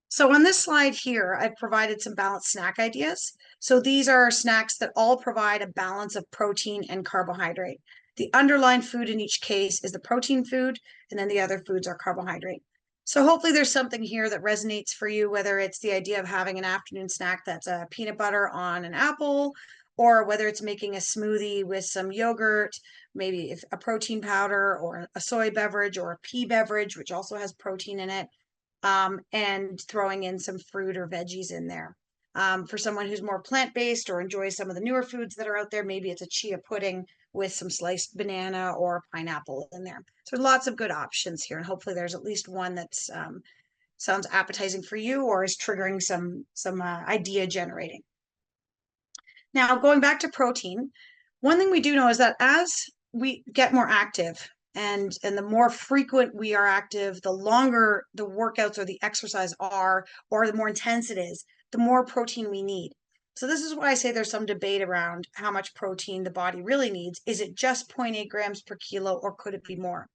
So on this slide here, I've provided some balanced snack ideas. So these are snacks that all provide a balance of protein and carbohydrate. The underlying food in each case is the protein food, and then the other foods are carbohydrate. So hopefully there's something here that resonates for you, whether it's the idea of having an afternoon snack that's a peanut butter on an apple, or whether it's making a smoothie with some yogurt, maybe a protein powder, or a soy beverage, or a pea beverage, which also has protein in it, and throwing in some fruit or veggies in there. For someone who's more plant-based or enjoys some of the newer foods that are out there, maybe it's a chia pudding with some sliced banana or pineapple in there. So lots of good options here, and hopefully there's at least one that's sounds appetizing for you or is triggering some idea generating. Now, going back to protein, one thing we do know is that as we get more active, and the more frequent we are active, the longer the workouts or the exercise are, or the more intense it is, the more protein we need. So this is why I say there's some debate around how much protein the body really needs. Is it just 0.8 grams per kilo, or could it be more?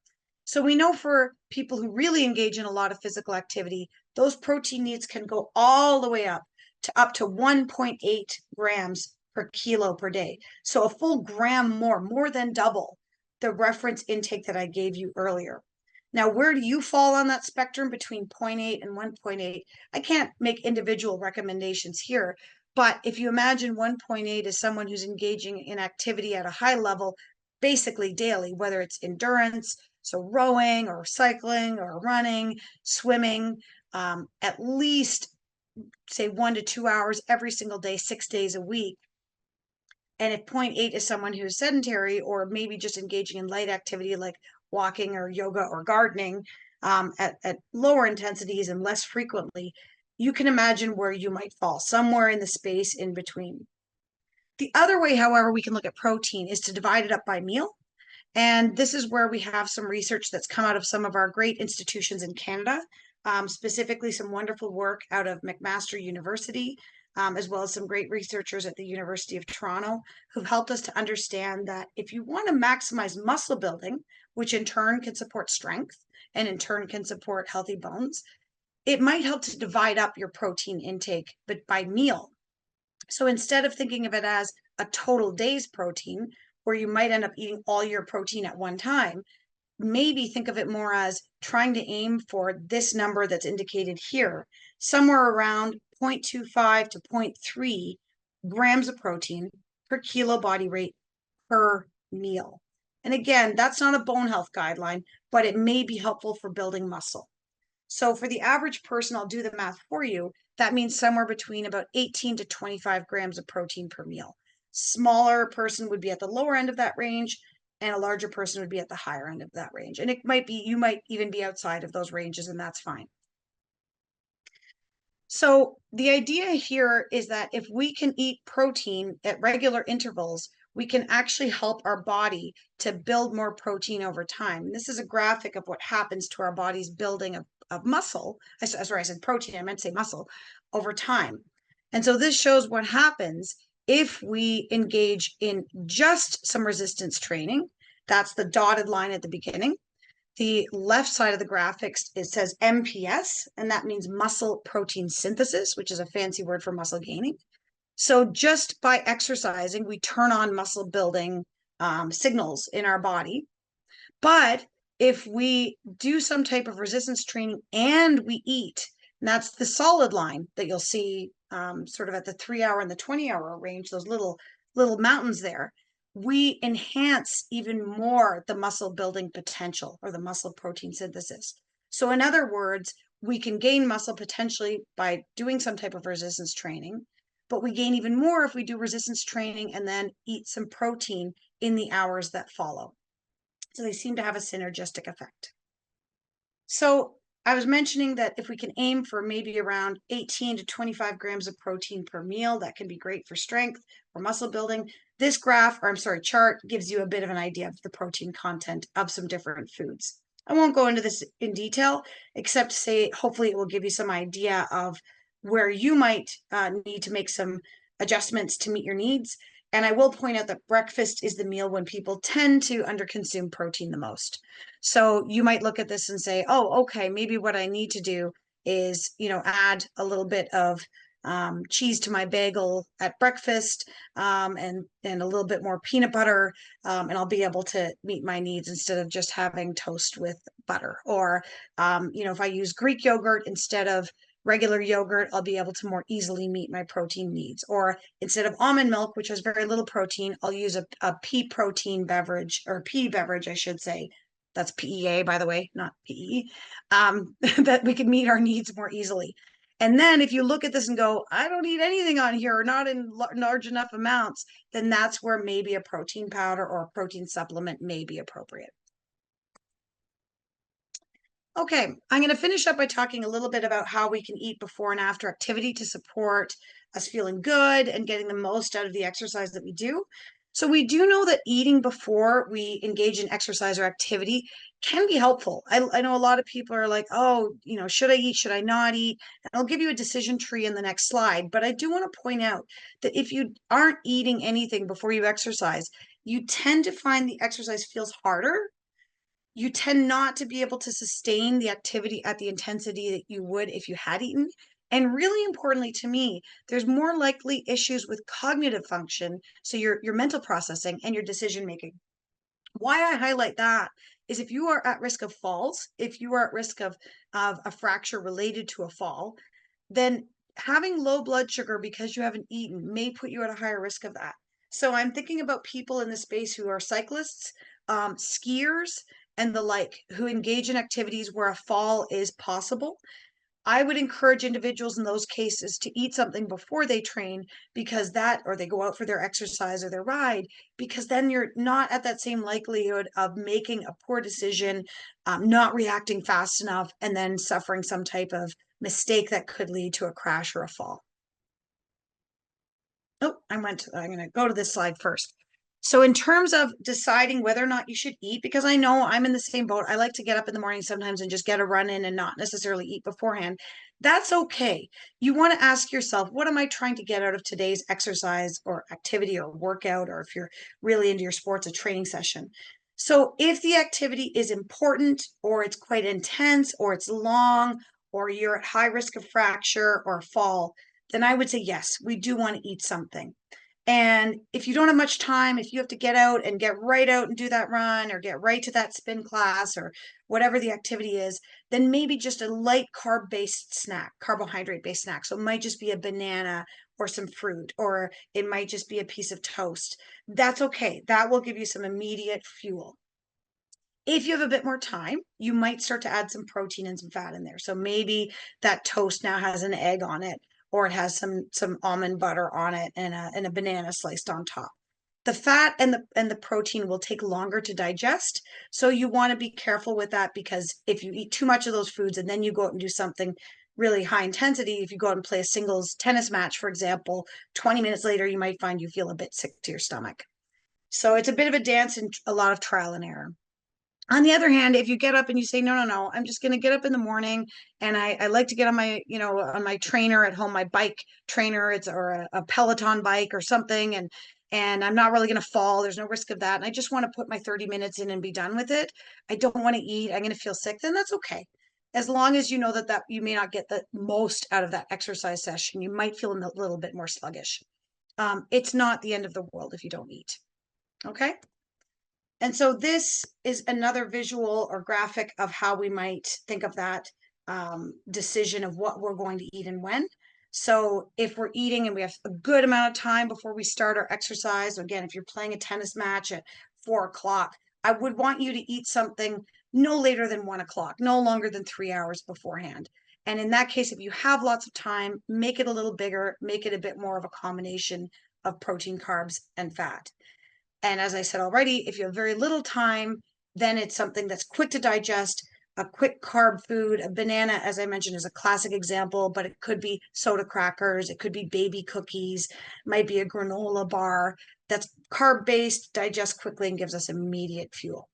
So we know for people who really engage in a lot of physical activity, those protein needs can go all the way up to 1.8 grams per kilo per day. So a full gram more than double the reference intake that I gave you earlier. Now, where do you fall on that spectrum between 0.8 and 1.8? I can't make individual recommendations here, but if you imagine 1.8 is someone who's engaging in activity at a high level, basically daily, whether it's endurance, so rowing or cycling or running, swimming, at least say 1 to 2 hours every single day, 6 days a week. And if 0.8 is someone who's sedentary or maybe just engaging in light activity like walking or yoga or gardening, at lower intensities and less frequently, you can imagine where you might fall, somewhere in the space in between. The other way, however, we can look at protein is to divide it up by meal. And this is where we have some research that's come out of some of our great institutions in Canada, specifically some wonderful work out of McMaster University, as well as some great researchers at the University of Toronto, who've helped us to understand that if you want to maximize muscle building, which in turn can support strength and in turn can support healthy bones, it might help to divide up your protein intake, but by meal. So instead of thinking of it as a total day's protein, where you might end up eating all your protein at one time, maybe think of it more as trying to aim for this number that's indicated here, somewhere around 0.25 to 0.3 grams of protein per kilo body weight per meal. And again, that's not a bone health guideline, but it may be helpful for building muscle. So for the average person, I'll do the math for you. That means somewhere between about 18 to 25 grams of protein per meal. Smaller person would be at the lower end of that range, and a larger person would be at the higher end of that range. And it might be, you might even be outside of those ranges, and that's fine. So the idea here is that if we can eat protein at regular intervals, we can actually help our body to build more protein over time. And this is a graphic of what happens to our body's building of muscle. Sorry, I said protein, I meant to say muscle, over time. And so this shows what happens if we engage in just some resistance training. That's the dotted line at the beginning. The left side of the graphics, it says MPS, and that means muscle protein synthesis, which is a fancy word for muscle gaining. So just by exercising, we turn on muscle building signals in our body. But if we do some type of resistance training and we eat, and that's the solid line that you'll see sort of at the 3-hour and the 20-hour range, those little mountains there, we enhance even more the muscle building potential or the muscle protein synthesis. So in other words, we can gain muscle potentially by doing some type of resistance training, but we gain even more if we do resistance training and then eat some protein in the hours that follow. So they seem to have a synergistic effect. So I was mentioning that if we can aim for maybe around 18 to 25 grams of protein per meal, that can be great for strength or muscle building. This chart gives you a bit of an idea of the protein content of some different foods. I won't go into this in detail, except to say, hopefully it will give you some idea of where you might need to make some adjustments to meet your needs. And I will point out that breakfast is the meal when people tend to underconsume protein the most. So you might look at this and say, oh, okay, maybe what I need to do is, add a little bit of cheese to my bagel at breakfast and a little bit more peanut butter, and I'll be able to meet my needs instead of just having toast with butter. Or, if I use Greek yogurt instead of regular yogurt, I'll be able to more easily meet my protein needs. Or instead of almond milk, which has very little protein, I'll use a pea protein beverage, or pea beverage, I should say. That's PEA, by the way, not PE, that we can meet our needs more easily. And then if you look at this and go, I don't eat anything on here, or not in large enough amounts, then that's where maybe a protein powder or a protein supplement may be appropriate. Okay, I'm going to finish up by talking a little bit about how we can eat before and after activity to support us feeling good and getting the most out of the exercise that we do. So we do know that eating before we engage in exercise or activity can be helpful. I know a lot of people are like, oh, should I eat? Should I not eat? And I'll give you a decision tree in the next slide. But I do want to point out that if you aren't eating anything before you exercise, you tend to find the exercise feels harder. You tend not to be able to sustain the activity at the intensity that you would if you had eaten. And really importantly to me, there's more likely issues with cognitive function, so your mental processing and your decision making. Why I highlight that is if you are at risk of falls, if you are at risk of a fracture related to a fall, then having low blood sugar because you haven't eaten may put you at a higher risk of that. So I'm thinking about people in the space who are cyclists, skiers, and the like, who engage in activities where a fall is possible. I would encourage individuals in those cases to eat something before they train, because or they go out for their exercise or their ride, because then you're not at that same likelihood of making a poor decision, not reacting fast enough, and then suffering some type of mistake that could lead to a crash or a fall. Oh, I'm going to go to this slide first. So in terms of deciding whether or not you should eat, because I know I'm in the same boat, I like to get up in the morning sometimes and just get a run in and not necessarily eat beforehand. That's okay. You want to ask yourself, what am I trying to get out of today's exercise or activity or workout, or if you're really into your sports, a training session? So if the activity is important, or it's quite intense, or it's long, or you're at high risk of fracture or fall, then I would say, yes, we do want to eat something. And if you don't have much time, if you have to get out and get right out and do that run or get right to that spin class or whatever the activity is, then maybe just a light carb-based snack, carbohydrate-based snack. So it might just be a banana or some fruit, or it might just be a piece of toast. That's okay. That will give you some immediate fuel. If you have a bit more time, you might start to add some protein and some fat in there. So maybe that toast now has an egg on it, or it has some almond butter on it and a banana sliced on top. The fat and the protein will take longer to digest. So you want to be careful with that, because if you eat too much of those foods and then you go out and do something really high intensity, if you go out and play a singles tennis match, for example, 20 minutes later, you might find you feel a bit sick to your stomach. So it's a bit of a dance and a lot of trial and error. On the other hand, if you get up and you say, no, I'm just going to get up in the morning and I like to get on my, on my trainer at home, my bike trainer, or a Peloton bike or something. And I'm not really going to fall. There's no risk of that. And I just want to put my 30 minutes in and be done with it. I don't want to eat. I'm going to feel sick. Then that's okay. As long as you know that you may not get the most out of that exercise session, you might feel a little bit more sluggish. It's not the end of the world if you don't eat. Okay. And so this is another visual or graphic of how we might think of that decision of what we're going to eat and when. So if we're eating and we have a good amount of time before we start our exercise, again, if you're playing a tennis match at 4 o'clock, I would want you to eat something no later than 1 o'clock, no longer than 3 hours beforehand. And in that case, if you have lots of time, make it a little bigger, make it a bit more of a combination of protein, carbs, and fat. And as I said already, if you have very little time, then it's something that's quick to digest, a quick carb food. A banana, as I mentioned, is a classic example, but it could be soda crackers, it could be baby cookies, might be a granola bar that's carb-based, digests quickly, and gives us immediate fuel.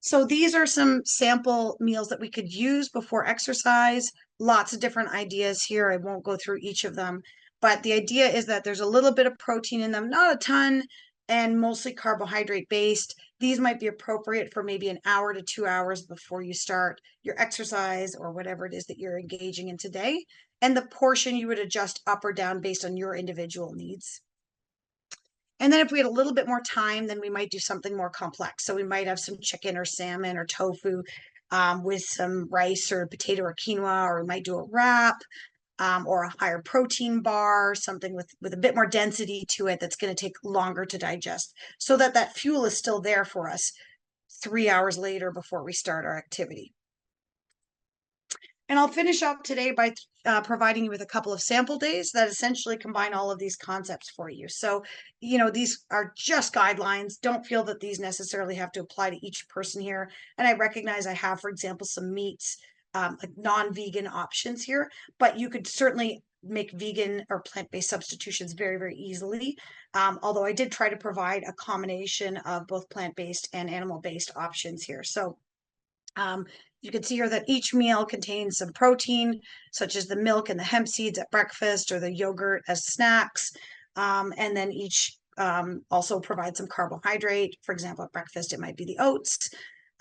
So these are some sample meals that we could use before exercise. Lots of different ideas here. I won't go through each of them, but the idea is that there's a little bit of protein in them, not a ton, and mostly carbohydrate based. These might be appropriate for maybe an hour to 2 hours before you start your exercise or whatever it is that you're engaging in today. And the portion you would adjust up or down based on your individual needs. And then if we had a little bit more time, then we might do something more complex. So we might have some chicken or salmon or tofu with some rice or potato or quinoa, or we might do a wrap or a higher protein bar, something with a bit more density to it that's going to take longer to digest, so that that fuel is still there for us 3 hours later before we start our activity. And I'll finish up today by providing you with a couple of sample days that essentially combine all of these concepts for you. So, these are just guidelines. Don't feel that these necessarily have to apply to each person here. And I recognize I have, for example, some meats, like non-vegan options here, but you could certainly make vegan or plant-based substitutions very, very easily. Although I did try to provide a combination of both plant-based and animal-based options here. So, you can see here that each meal contains some protein, such as the milk and the hemp seeds at breakfast, or the yogurt as snacks. And then each also provides some carbohydrate. For example, at breakfast, it might be the oats.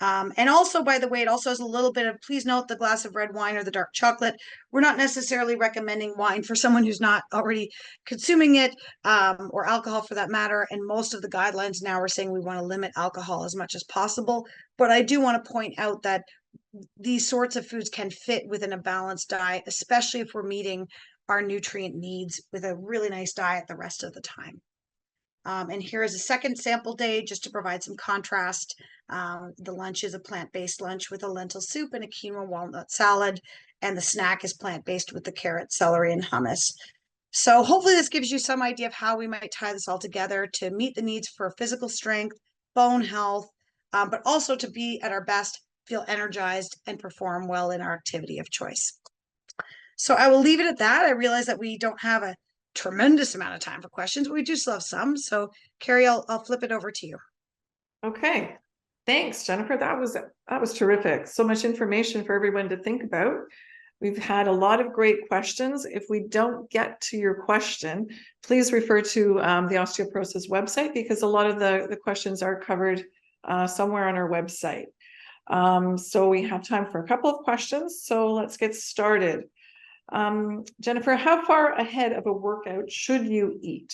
And also, by the way, it also has a little bit of, please note the glass of red wine or the dark chocolate. We're not necessarily recommending wine for someone who's not already consuming it, or alcohol for that matter. And most of the guidelines now are saying we want to limit alcohol as much as possible. But I do want to point out that these sorts of foods can fit within a balanced diet, especially if we're meeting our nutrient needs with a really nice diet the rest of the time. And here is a second sample day just to provide some contrast. The lunch is a plant-based lunch with a lentil soup and a quinoa walnut salad, and the snack is plant-based with the carrot, celery, and hummus. So hopefully this gives you some idea of how we might tie this all together to meet the needs for physical strength, bone health, but also to be at our best, feel energized, and perform well in our activity of choice. So I will leave it at that. I realize that we don't have a tremendous amount of time for questions, but we do still have some. So Kerry, I'll flip it over to you. Okay. Thanks, Jennifer. That was terrific. So much information for everyone to think about. We've had a lot of great questions. If we don't get to your question, please refer to the Osteoporosis website, because a lot of the questions are covered somewhere on our website. So we have time for a couple of questions. So let's get started. Jennifer, how far ahead of a workout should you eat?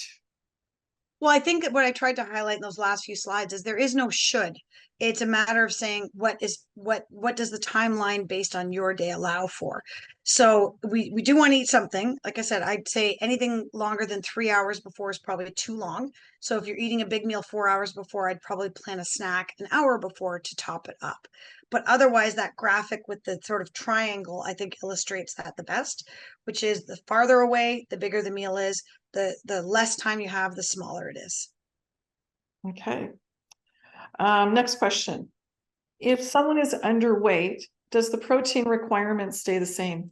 Well, I think that what I tried to highlight in those last few slides is there is no should. It's a matter of saying what does the timeline based on your day allow for. So we do want to eat something. Like I said, I'd say anything longer than 3 hours before is probably too long. So if you're eating a big meal 4 hours before, I'd probably plan a snack an hour before to top it up. But otherwise, that graphic with the sort of triangle, I think illustrates that the best, which is the farther away, the bigger the meal is, the less time you have, the smaller it is. Okay. Next question. If someone is underweight, does the protein requirement stay the same?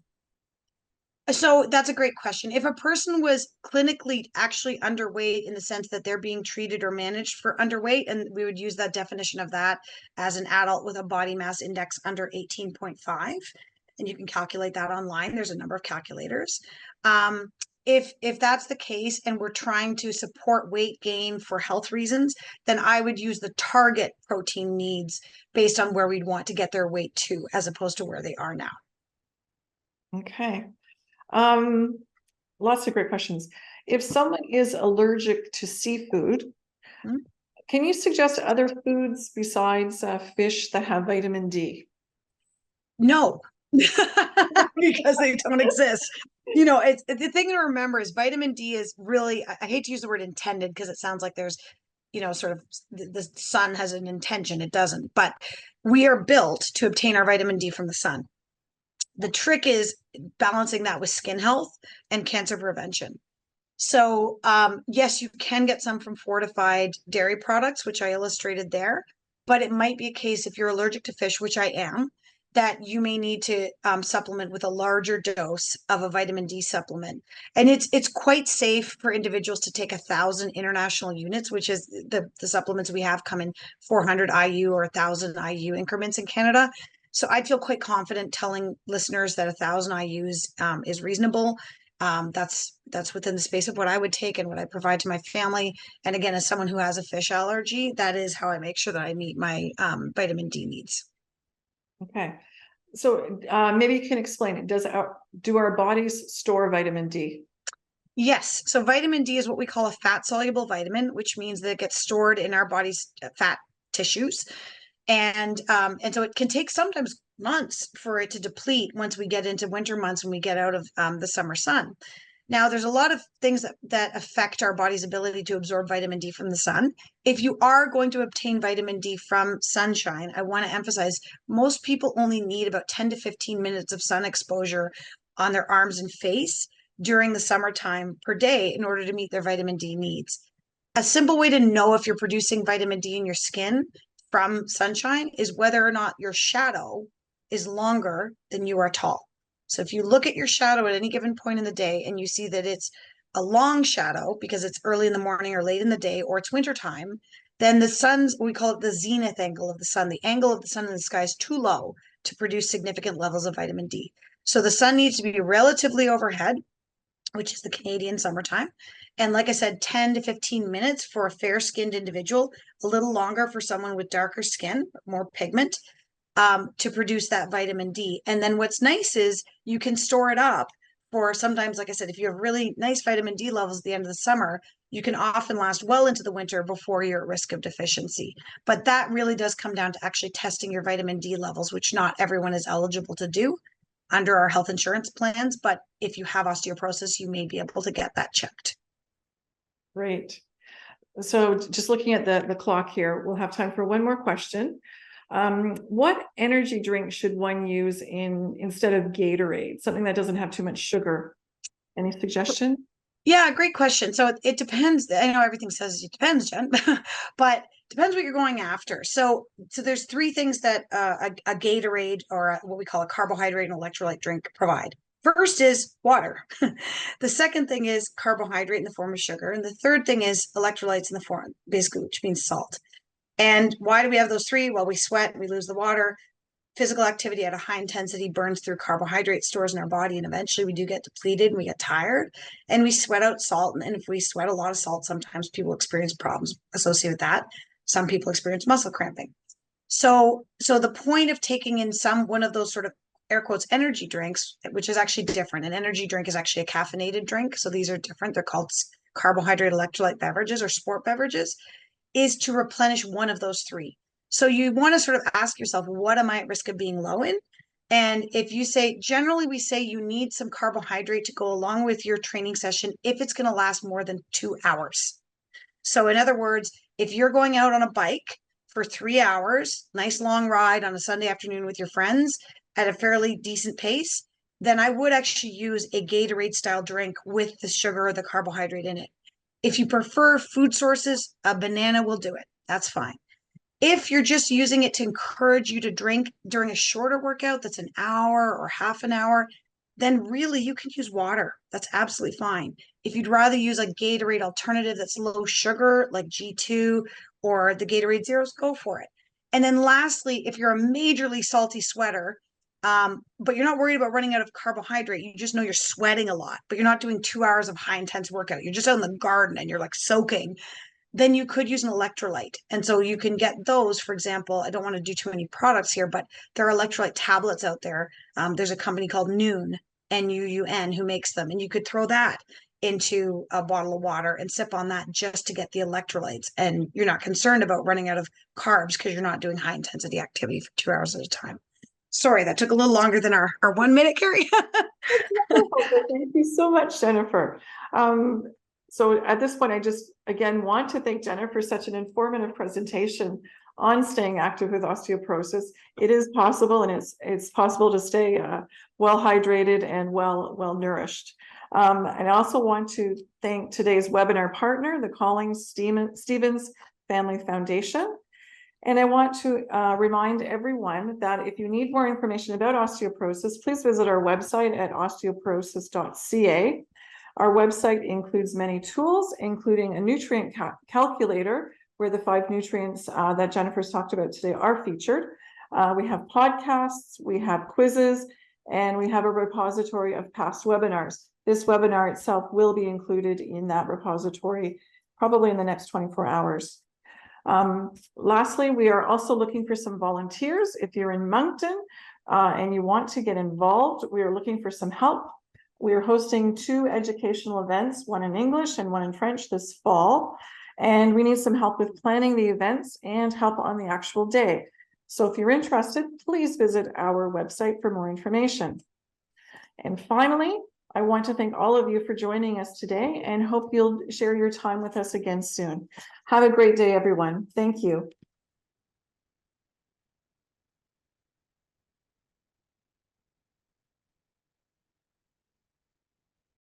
So that's a great question. If a person was clinically actually underweight in the sense that they're being treated or managed for underweight, and we would use that definition of that as an adult with a body mass index under 18.5, and you can calculate that online. There's a number of calculators. If that's the case and we're trying to support weight gain for health reasons, then I would use the target protein needs based on where we'd want to get their weight to, as opposed to where they are now. Okay. Lots of great questions. If someone is allergic to seafood, can you suggest other foods besides fish that have vitamin D? No, because they don't exist. You know, it's the thing to remember is vitamin D is really, I hate to use the word intended because it sounds like there's, sort of the sun has an intention. It doesn't, but we are built to obtain our vitamin D from the sun. The trick is balancing that with skin health and cancer prevention. So, yes, you can get some from fortified dairy products, which I illustrated there, but it might be a case if you're allergic to fish, which I am, that you may need to supplement with a larger dose of a vitamin D supplement. And it's quite safe for individuals to take 1,000 international units, which is the supplements we have come in 400 IU or 1,000 IU increments in Canada. So I feel quite confident telling listeners that 1,000 IUs is reasonable. That's within the space of what I would take and what I provide to my family. And again, as someone who has a fish allergy, that is how I make sure that I meet my vitamin D needs. Okay. So maybe you can explain it. Do our bodies store vitamin D? Yes. So vitamin D is what we call a fat soluble vitamin, which means that it gets stored in our body's fat tissues. And so it can take sometimes months for it to deplete once we get into winter months when we get out of the summer sun. Now, there's a lot of things that affect our body's ability to absorb vitamin D from the sun. If you are going to obtain vitamin D from sunshine, I want to emphasize most people only need about 10 to 15 minutes of sun exposure on their arms and face during the summertime per day in order to meet their vitamin D needs. A simple way to know if you're producing vitamin D in your skin from sunshine is whether or not your shadow is longer than you are tall. So if you look at your shadow at any given point in the day and you see that it's a long shadow because it's early in the morning or late in the day or it's wintertime, then the sun's, we call it the zenith angle of the sun. The angle of the sun in the sky is too low to produce significant levels of vitamin D. So the sun needs to be relatively overhead, which is the Canadian summertime. And like I said, 10 to 15 minutes for a fair-skinned individual, a little longer for someone with darker skin, more pigment, to produce that vitamin D. And then what's nice is you can store it up for sometimes, like I said, if you have really nice vitamin D levels at the end of the summer, you can often last well into the winter before you're at risk of deficiency. But that really does come down to actually testing your vitamin D levels, which not everyone is eligible to do under our health insurance plans. But if you have osteoporosis, you may be able to get that checked. Great. So just looking at the clock here, we'll have time for one more question. What energy drink should one use instead of Gatorade? Something that doesn't have too much sugar. Any suggestion? Yeah, great question. So it depends. I know everything says it depends, Jen, but depends what you're going after. So there's three things that a Gatorade or what we call a carbohydrate and electrolyte drink provide. First is water. The second thing is carbohydrate in the form of sugar. And the third thing is electrolytes in the form, basically, which means salt. And why do we have those three? Well, we sweat, we lose the water. Physical activity at a high intensity burns through carbohydrate stores in our body, and eventually we do get depleted and we get tired and we sweat out salt. And if we sweat a lot of salt, sometimes people experience problems associated with that. Some people experience muscle cramping. So the point of taking in one of those sort of air quotes energy drinks, which is actually different. An energy drink is actually a caffeinated drink. So these are different. They're called carbohydrate electrolyte beverages or sport beverages, is to replenish one of those three. So you want to sort of ask yourself, what am I at risk of being low in? And if you say, generally, we say you need some carbohydrate to go along with your training session if it's going to last more than 2 hours. So, in other words, if you're going out on a bike for 3 hours, nice long ride on a Sunday afternoon with your friends at a fairly decent pace, then I would actually use a Gatorade style drink with the sugar or the carbohydrate in it. If you prefer food sources, a banana will do it. That's fine. If you're just using it to encourage you to drink during a shorter workout that's an hour or half an hour, then really you can use water. That's absolutely fine. If you'd rather use a Gatorade alternative that's low sugar, like G2 or the Gatorade Zeros, go for it. And then lastly, if you're a majorly salty sweater, but you're not worried about running out of carbohydrate, you just know you're sweating a lot, but you're not doing 2 hours of high intense workout. You're just out in the garden and you're like soaking, then you could use an electrolyte. And so you can get those, for example, I don't want to do too many products here, but there are electrolyte tablets out there. There's a company called Nuun, N-U-U-N, who makes them. And you could throw that into a bottle of water and sip on that just to get the electrolytes. And you're not concerned about running out of carbs because you're not doing high intensity activity for 2 hours at a time. Sorry, that took a little longer than our 1 minute, Kerry. Thank you so much, Jennifer. So at this point, I just, again, want to thank Jennifer for such an informative presentation on staying active with osteoporosis. It is possible, and it's possible to stay well hydrated and well nourished. And I also want to thank today's webinar partner, the Collings Stevens Family Foundation. And I want to remind everyone that if you need more information about osteoporosis, please visit our website at osteoporosis.ca. Our website includes many tools, including a nutrient calculator, where the 5 nutrients that Jennifer's talked about today are featured. We have podcasts, we have quizzes, and we have a repository of past webinars. This webinar itself will be included in that repository probably in the next 24 hours. Lastly, we are also looking for some volunteers. If you're in Moncton and you want to get involved, we are looking for some help. We are hosting 2 educational events, one in English and one in French this fall. And we need some help with planning the events and help on the actual day. So if you're interested, please visit our website for more information. And finally, I want to thank all of you for joining us today and hope you'll share your time with us again soon. Have a great day, everyone. Thank you.